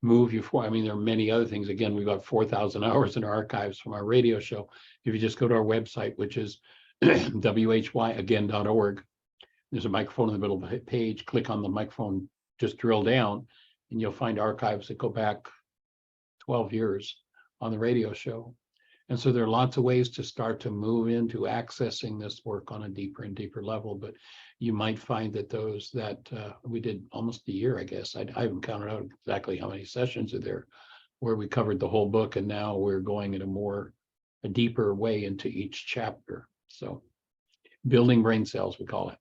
move you forward. I mean, there are many other things. Again, we've got 4,000 hours in our archives from our radio show. If you just go to our website, which is whyagain.org, there's a microphone in the middle of the page. Click on the microphone, just drill down, and you'll find archives that go back 12 years on the radio show. And so there are lots of ways to start to move into accessing this work on a deeper and deeper level. But you might find that those that we did almost a year, I guess. I haven't counted out exactly how many sessions are there where we covered the whole book, and now we're going in a deeper way into each chapter. So building brain cells, we call it.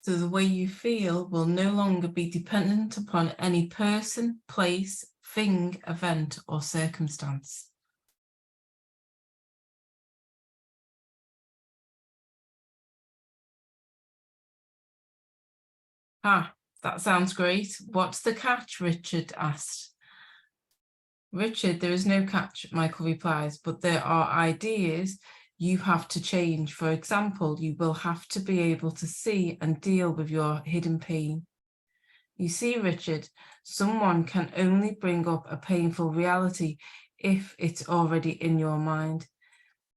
So the way you feel will no longer be dependent upon any person, place, thing, event, or circumstance. That sounds great. What's the catch? Richard asked. Richard, there is no catch, Michael replies, but there are ideas you have to change. For example, you will have to be able to see and deal with your hidden pain. You see, Richard, someone can only bring up a painful reality if it's already in your mind.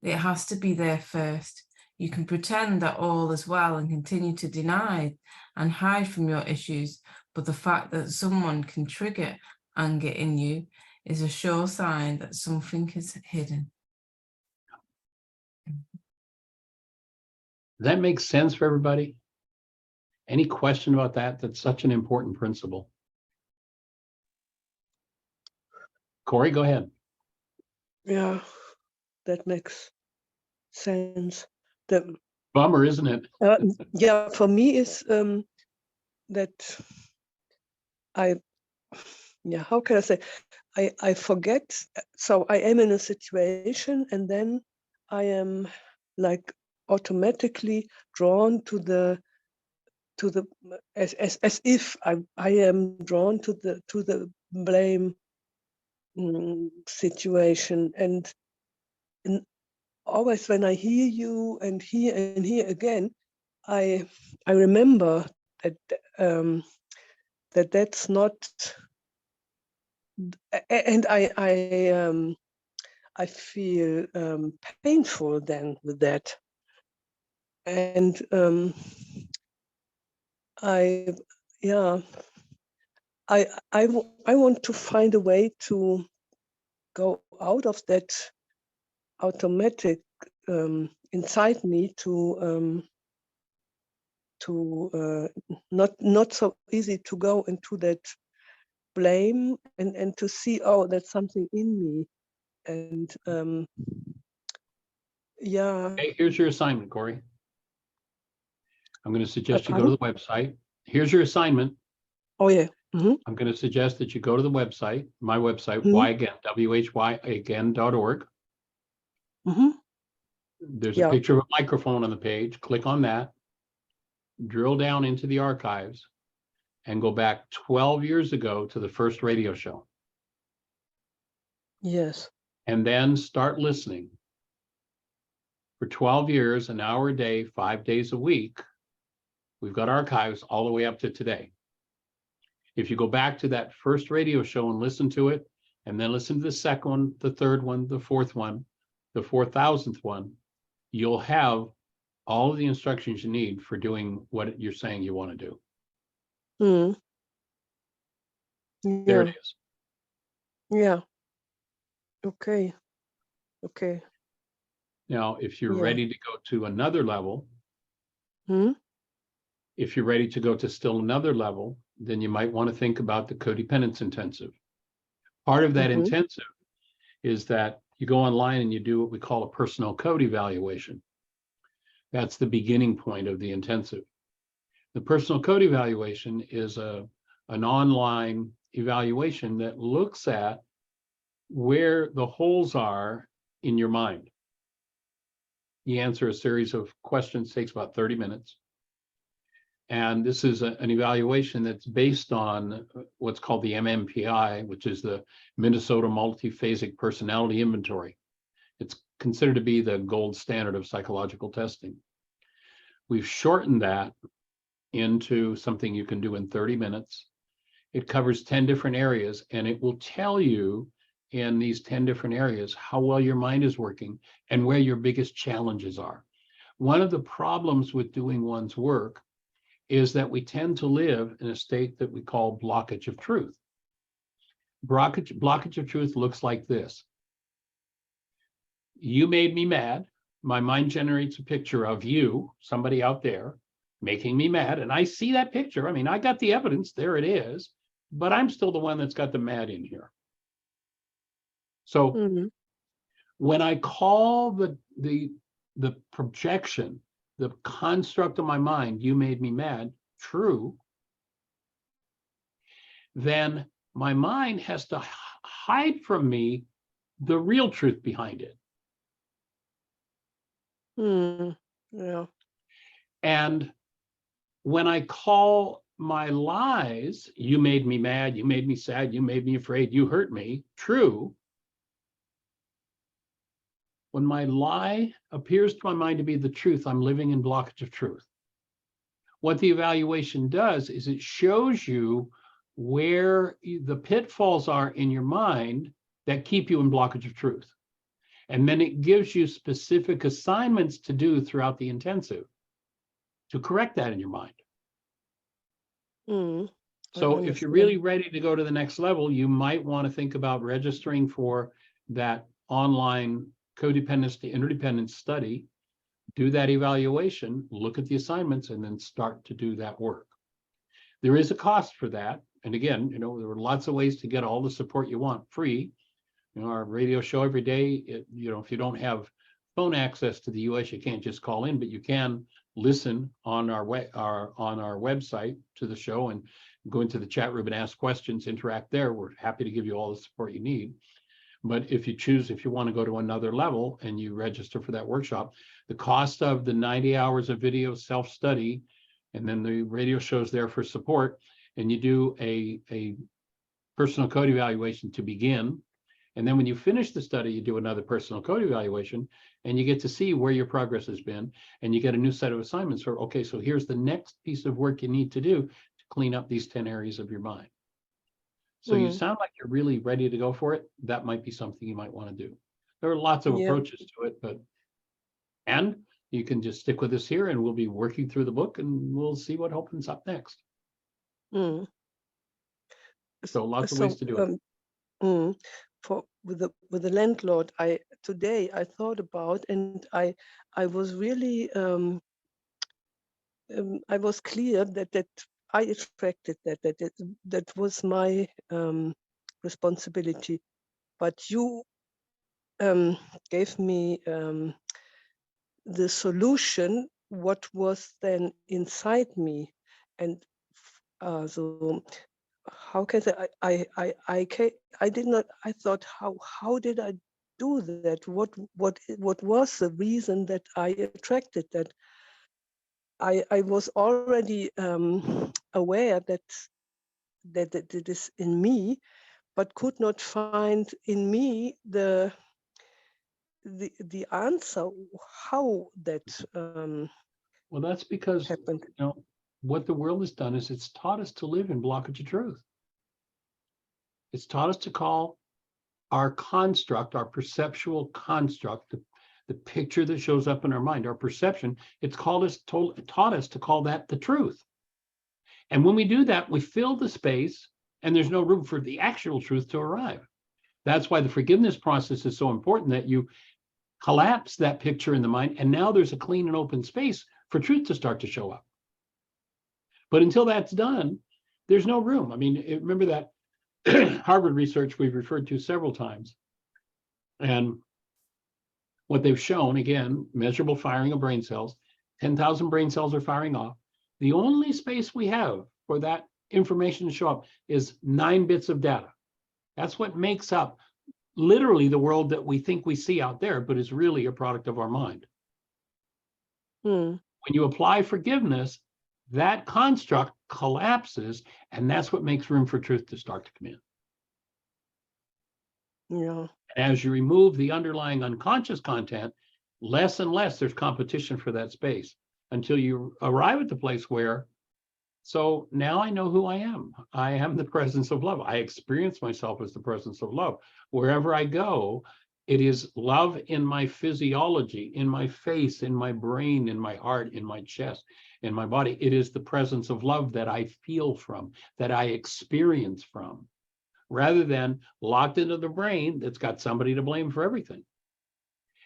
It has to be there first. You can pretend that all is well and continue to deny and hide from your issues, but the fact that someone can trigger anger in you is a sure sign that something is hidden. Does that make sense for everybody? Any question about that? That's such an important principle. Corey, go ahead. Yeah, that makes sense. Bummer, isn't it? Yeah, for me is that how can I say? I forget. So I am in a situation, and then I am like automatically drawn to the as if I am drawn to the blame situation, and always when I hear you and hear again, I remember that that's not, and I feel painful then with that, and I want to find a way to go out of that automatic inside me to not so easy to go into that blame and to see, oh, that's something in me, and Hey, here's your assignment, Corey. I'm going to suggest you go to the website. Here's your assignment. Oh yeah. Mm-hmm. I'm going to suggest that you go to the website, my website, whyagain.org. Mm-hmm. There's a picture of a microphone on the page. Click on that, drill down into the archives, and go back 12 years ago to the first radio show. Yes. And then start listening. For 12 years, an hour a day, 5 days a week, we've got archives all the way up to today. If you go back to that first radio show and listen to it, and then listen to the second one, the third one, the fourth one, the 4,000th one, you'll have all of the instructions you need for doing what you're saying you want to do. There it is. Yeah. Okay. Okay. Now, if you're ready to go to another level, if you're ready to go to still another level, then you might want to think about the codependence intensive. Part of that intensive is that you go online and you do what we call a personal code evaluation. That's the beginning point of the intensive. The personal code evaluation is an online evaluation that looks at where the holes are in your mind. You answer a series of questions, takes about 30 minutes. And this is an evaluation that's based on what's called the MMPI, which is the Minnesota Multiphasic Personality Inventory. It's considered to be the gold standard of psychological testing. We've shortened that into something you can do in 30 minutes. It covers 10 different areas, and it will tell you in these 10 different areas how well your mind is working and where your biggest challenges are. One of the problems with doing one's work is that we tend to live in a state that we call blockage of truth. Blockage of truth looks like this. You made me mad. My mind generates a picture of you, somebody out there, making me mad. And I see that picture. I mean, I got the evidence, there it is, but I'm still the one that's got the mad in here. So when I call the projection, the construct of my mind, you made me mad, true, then my mind has to hide from me the real truth behind it. Yeah. And when I call my lies, you made me mad, you made me sad, you made me afraid, you hurt me, true, when my lie appears to my mind to be the truth, I'm living in blockage of truth. What the evaluation does is it shows you where the pitfalls are in your mind that keep you in blockage of truth. And then it gives you specific assignments to do throughout the intensive to correct that in your mind. So if you're really ready to go to the next level, you might want to think about registering for that online codependence to interdependence study, do that evaluation, look at the assignments, and then start to do that work. There is a cost for that. And again, there are lots of ways to get all the support you want free. Our radio show every day, if you don't have phone access to the US, you can't just call in, but you can listen on our website to the show and go into the chat room and ask questions, interact there. We're happy to give you all the support you need. But if you want to go to another level and you register for that workshop, the cost of the 90 hours of video self-study, and then the radio show's there for support, and you do a personal code evaluation to begin. And then when you finish the study, you do another personal code evaluation, and you get to see where your progress has been, and you get a new set of assignments for, okay, so here's the next piece of work you need to do to clean up these 10 areas of your mind. So you sound like you're really ready to go for it. That might be something you might want to do. There are lots of approaches to it, and you can just stick with us here and we'll be working through the book and we'll see what opens up next. So lots of ways to do it. With the landlord, today I thought about, and I was really I was clear that I attracted that was my responsibility, but you gave me the solution, what was then inside me, and so how can I did not, I thought, how did I do that? What was the reason that I attracted that? I was already aware that it is in me, but could not find in me the answer how that well, that's because happened. What the world has done is it's taught us to live in blockage of truth. It's taught us to call our construct, our perceptual construct, the picture that shows up in our mind, our perception, taught us to call that the truth. And when we do that, we fill the space and there's no room for the actual truth to arrive. That's why the forgiveness process is so important, that you collapse that picture in the mind, and now there's a clean and open space for truth to start to show up. But until that's done, there's no room. I mean, remember that Harvard research we've referred to several times. And what they've shown, again, measurable firing of brain cells, 10,000 brain cells are firing off. The only space we have for that information to show up is 9 bits of data. That's what makes up literally the world that we think we see out there, but is really a product of our mind. When you apply forgiveness, that construct collapses, and that's what makes room for truth to start to come in. Yeah. As you remove the underlying unconscious content, less and less there's competition for that space until you arrive at the place where, so now I know who I am. I am the presence of love. I experience myself as the presence of love. Wherever I go, it is love in my physiology, in my face, in my brain, in my heart, in my chest, in my body. It is the presence of love that I feel from, that I experience from, rather than locked into the brain that's got somebody to blame for everything.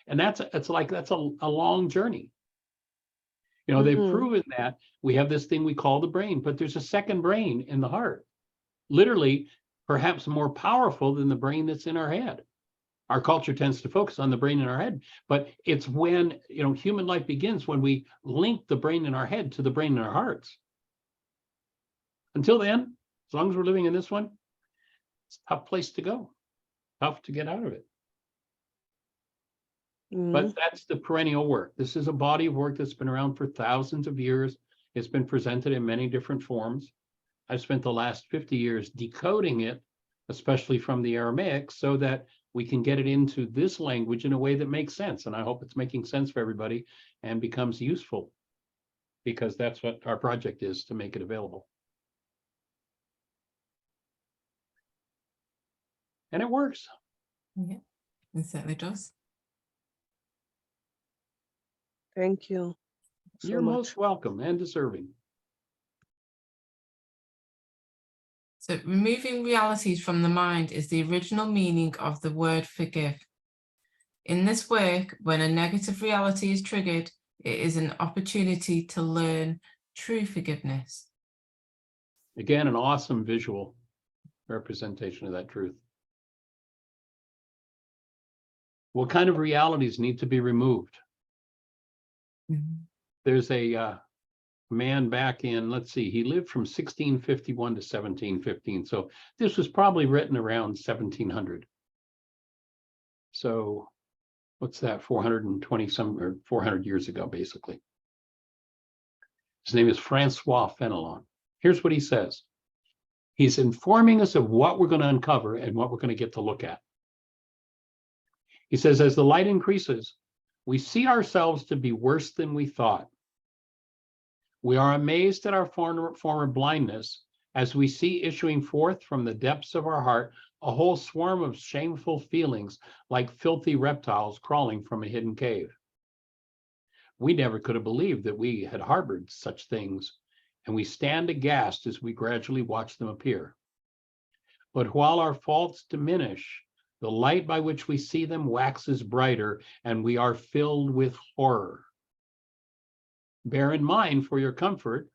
And that's a long journey. You know, they've proven that we have this thing we call the brain, but there's a second brain in the heart, literally perhaps more powerful than the brain that's in our head. Our culture tends to focus on the brain in our head, but it's when, you know, human life begins when we link the brain in our head to the brain in our hearts. Until then, as long as we're living in this one, it's a tough place to go, tough to get out of it. But that's the perennial work. This is a body of work that's been around for thousands of years. It's been presented in many different forms. I've spent the last 50 years decoding it, especially from the Aramaic, so that we can get it into this language in a way that makes sense. And I hope it's making sense for everybody and becomes useful, because that's what our project is, to make it available. And it works. Yeah, it certainly does. Thank you so You're much. most welcome and deserving. So removing realities from the mind is the original meaning of the word forgive. In this work, when a negative reality is triggered, it is an opportunity to learn true forgiveness. Again, an awesome visual representation of that truth. What kind of realities need to be removed? There's a man back in, let's see, he lived from 1651 to 1715. So this was probably written around 1700. So what's that, 420 some, or 400 years ago, basically. His name is Francois Fenelon. Here's what he says. He's informing us of what we're going to uncover and what we're going to get to look at. He says, as the light increases, we see ourselves to be worse than we thought. We are amazed at our former blindness as we see issuing forth from the depths of our heart a whole swarm of shameful feelings like filthy reptiles crawling from a hidden cave. We never could have believed that we had harbored such things, and we stand aghast as we gradually watch them appear. But while our faults diminish, the light by which we see them waxes brighter, and we are filled with horror. Bear in mind for your comfort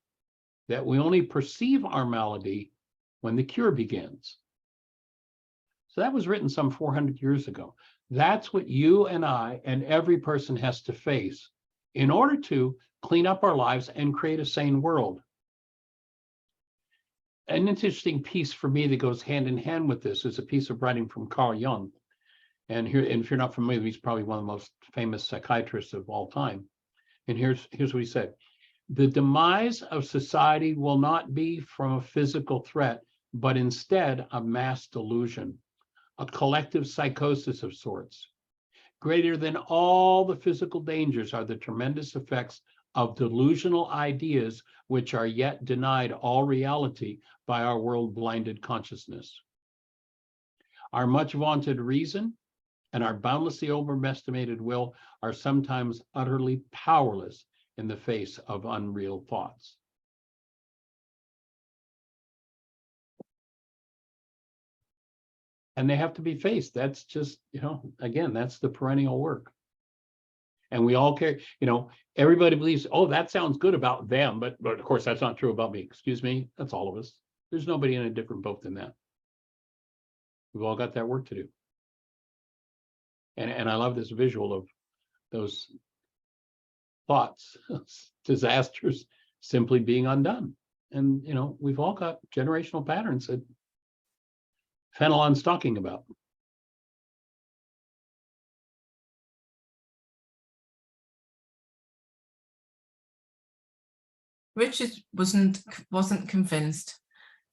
that we only perceive our malady when the cure begins. So that was written some 400 years ago. That's what you and I and every person has to face in order to clean up our lives and create a sane world. An interesting piece for me that goes hand in hand with this is a piece of writing from Carl Jung. And here, and if you're not familiar, he's probably one of the most famous psychiatrists of all time. And here's what he said. The demise of society will not be from a physical threat, but instead a mass delusion, a collective psychosis of sorts. Greater than all the physical dangers are the tremendous effects of delusional ideas which are yet denied all reality by our world-blinded consciousness. Our much vaunted reason and our boundlessly overestimated will are sometimes utterly powerless in the face of unreal thoughts. And they have to be faced. That's just, you know, again, that's the perennial work. And we all care, you know, everybody believes, oh, that sounds good about them, but of course that's not true about me. Excuse me, that's all of us. There's nobody in a different boat than that. We've all got that work to do. And I love this visual of those thoughts, disasters simply being undone. And, you know, we've all got generational patterns that Fenelon's talking about. Richard wasn't convinced.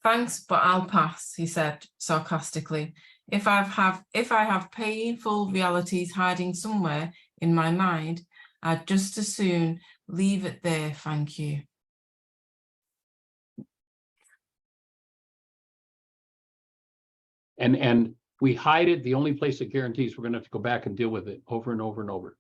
Thanks, but I'll pass, he said sarcastically. If I have painful realities hiding somewhere in my mind, I'd just as soon leave it there, thank you. And we hide it. The only place it guarantees we're going to have to go back and deal with it over and over and over.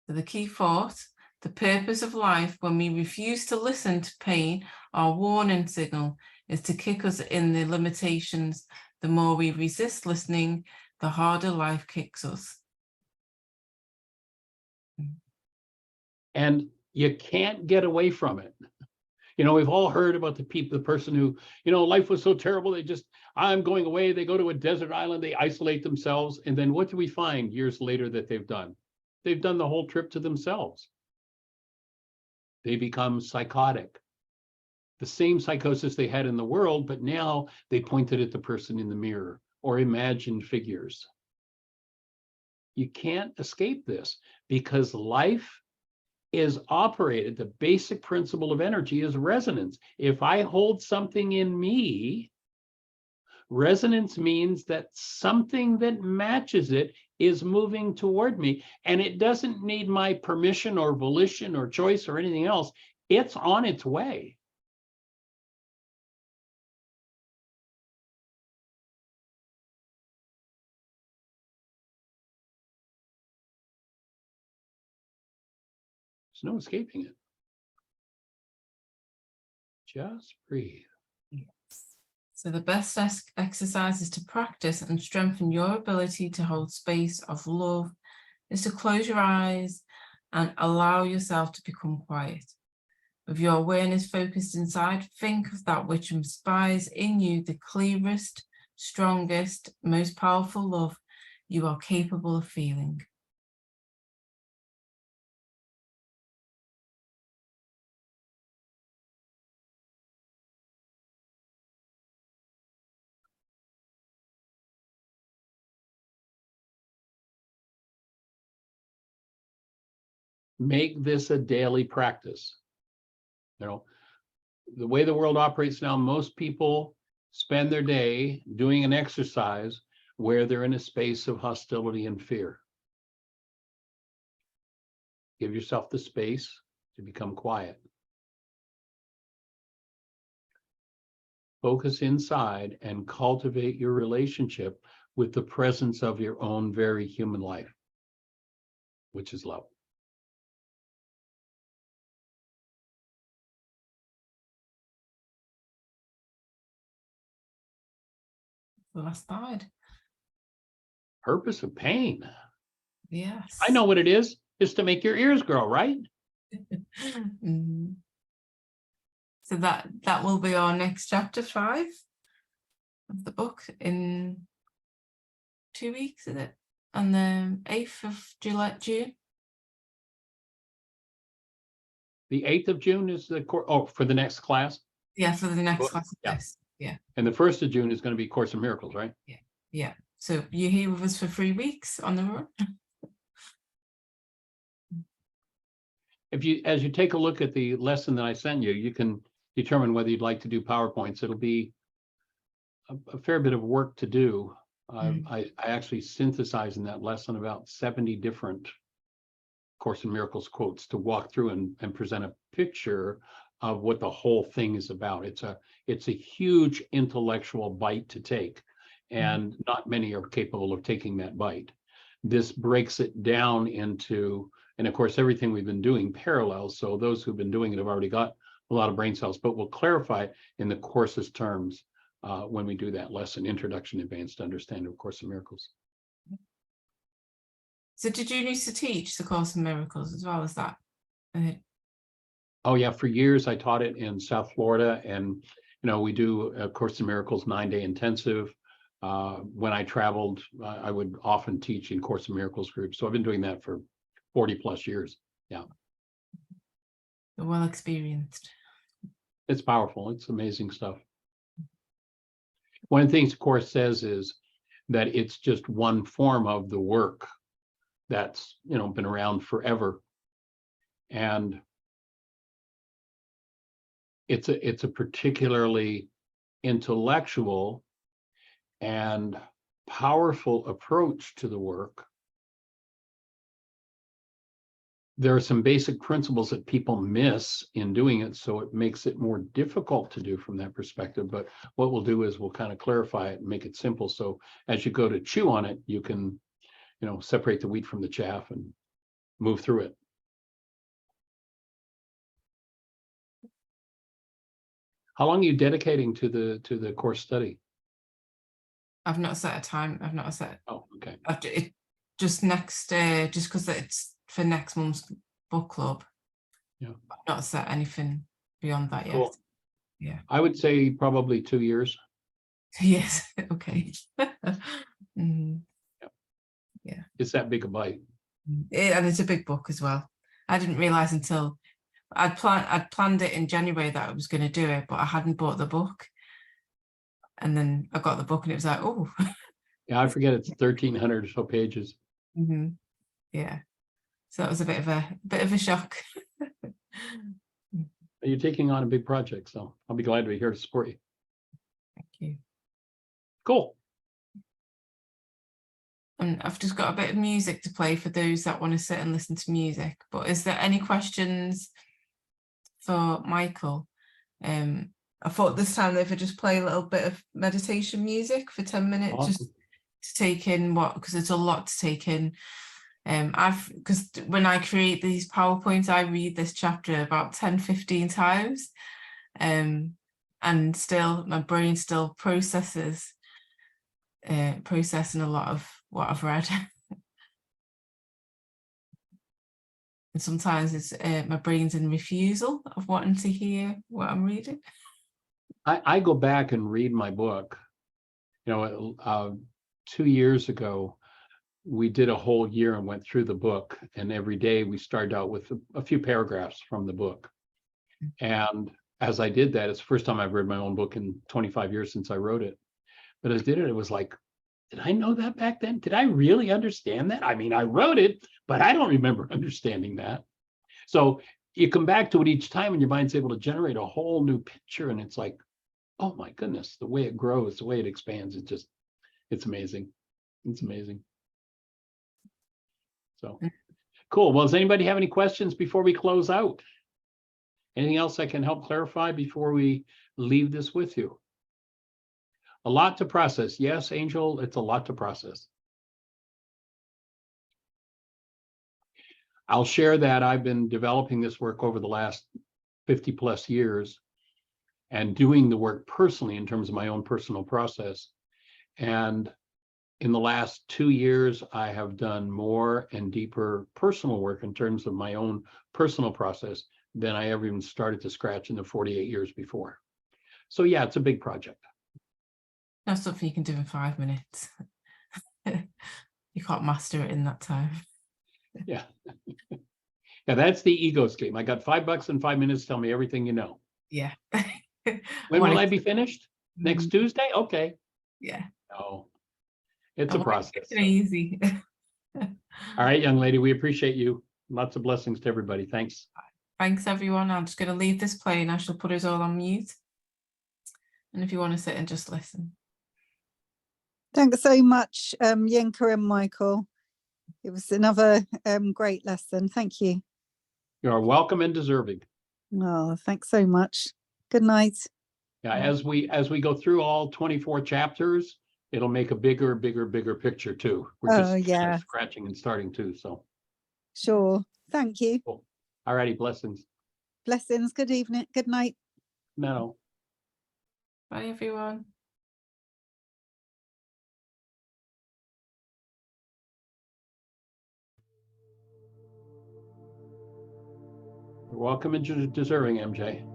So the key thought, the purpose of life when we refuse to listen to pain, our warning signal, is to kick us in the limitations. The more we resist listening, the harder life kicks us. And you can't get away from it. You know, we've all heard about the person who, you know, life was so terrible, I'm going away, they go to a desert island, they isolate themselves. And then what do we find years later that they've done? They've done the whole trip to themselves. They become psychotic. The same psychosis they had in the world, but now they pointed at the person in the mirror or imagined figures. You can't escape this because life is operated, the basic principle of energy is resonance. If I hold something in me, resonance means that something that matches it is moving toward me, and it doesn't need my permission or volition or choice or anything else. It's on its way. There's no escaping it. Just breathe. Yes. So the best exercise is to practice and strengthen your ability to hold space of love, is to close your eyes and allow yourself to become quiet. With your awareness focused inside, think of that which inspires in you the clearest, strongest, most powerful love you are capable of feeling. Make this a daily practice. You know, the way the world operates now, most people spend their day doing an exercise where they're in a space of hostility and fear. Give yourself the space to become quiet. Focus inside and cultivate your relationship with the presence of your own very human life, which is love. The last slide. Purpose of pain. Yes. I know what it is to make your ears grow, right? So that will be our next chapter 5 of the book in 2 weeks, is it? On the 8th of June. The 8th of June is the course. Oh, for the next class. Yeah, for the next Well, class. yeah. Yes. Yeah. And the 1st of June is going to be Course in Miracles, right? Yeah. So you're here with us for 3 weeks on the run. As you take a look at the lesson that I sent you, you can determine whether you'd like to do PowerPoints. It'll be a fair bit of work to do. I actually synthesized in that lesson about 70 different Course in Miracles quotes to walk through and present a picture of what the whole thing is about. It's a huge intellectual bite to take, and not many are capable of taking that bite. This breaks it down into, and of course, everything we've been doing parallels. So those who've been doing it have already got a lot of brain cells, but we'll clarify in the course's terms when we do that lesson, Introduction Advanced Understanding of Course in Miracles. So did you used to teach the Course in Miracles as well as that? Oh yeah, for years I taught it in South Florida, and you know, we do a Course in Miracles 9-day intensive. When I traveled, I would often teach in Course in Miracles groups. So I've been doing that for 40 plus years. Yeah. You're well experienced. It's powerful. It's amazing stuff. One of the things the Course says is that it's just one form of the work that's, been around forever. And it's a particularly intellectual and powerful approach to the work. There are some basic principles that people miss in doing it, so it makes it more difficult to do from that perspective. But what we'll do is we'll kind of clarify it and make it simple. So as you go to chew on it, you can, separate the wheat from the chaff and move through it. How long are you dedicating to the course study? I've not set a time. I've not set. Oh, okay. Just next, just because it's for next month's book club. Yeah. I've not set anything beyond that yet. Cool. Yeah. I would say probably 2 years. Yes. Okay. Mhm. Yeah. It's that big a bite. And it's a big book as well. I didn't realize until I'd planned it in January that I was going to do it, but I hadn't bought the book. And then I got the book and it was like, oh. Yeah, I forget it's 1,300 or so pages. Mm-hmm. Yeah. So that was a bit of a shock. You're taking on a big project, so I'll be glad to be here to support you. Thank you. Cool. And I've just got a bit of music to play for those that want to sit and listen to music. But is there any questions for Michael? I thought this time they could just play a little bit of meditation music for 10 minutes, Awesome. just to take in because it's a lot to take in. Because when I create these PowerPoints, I read this chapter about 10-15 times. And still my brain still processing a lot of what I've read. And sometimes it's my brain's in refusal of wanting to hear what I'm reading. I go back and read my book. 2 years ago, we did a whole year and went through the book, and every day we started out with a few paragraphs from the book. And as I did that, it's the first time I've read my own book in 25 years since I wrote it. But as I did it, it was like, did I know that back then? Did I really understand that? I mean, I wrote it, but I don't remember understanding that. So you come back to it each time and your mind's able to generate a whole new picture. And it's like, oh my goodness, the way it grows, the way it expands, it's amazing. It's amazing. So cool. Well, does anybody have any questions before we close out? Anything else I can help clarify before we leave this with you? A lot to process. Yes, Angel, it's a lot to process. I'll share that I've been developing this work over the last 50 plus years and doing the work personally in terms of my own personal process. And in the last 2 years, I have done more and deeper personal work in terms of my own personal process than I ever even started to scratch in the 48 years before. So yeah, it's a big project. That's something you can do in 5 minutes. You can't master it in that time. Yeah. Yeah, that's the ego scheme. I got $5 in 5 minutes. Tell me everything you know. Yeah. When will I be finished? Next Tuesday? Okay. Yeah. Oh, it's a process. It's easy. All right, young lady, we appreciate you. Lots of blessings to everybody. Thanks. Thanks, everyone. I'm just going to leave this playing. I shall put us all on mute. And if you want to sit and just listen. Thanks so much, Yenka and Michael. It was another great lesson. Thank you. You are welcome and deserving. Oh, thanks so much. Good night. Yeah, as we go through all 24 chapters, it'll make a bigger picture too. We're just kind of scratching and starting too. So sure. Thank you. cool. All righty, blessings. Blessings. Good evening. Good night. No. Bye, everyone. You're welcome and deserving, MJ.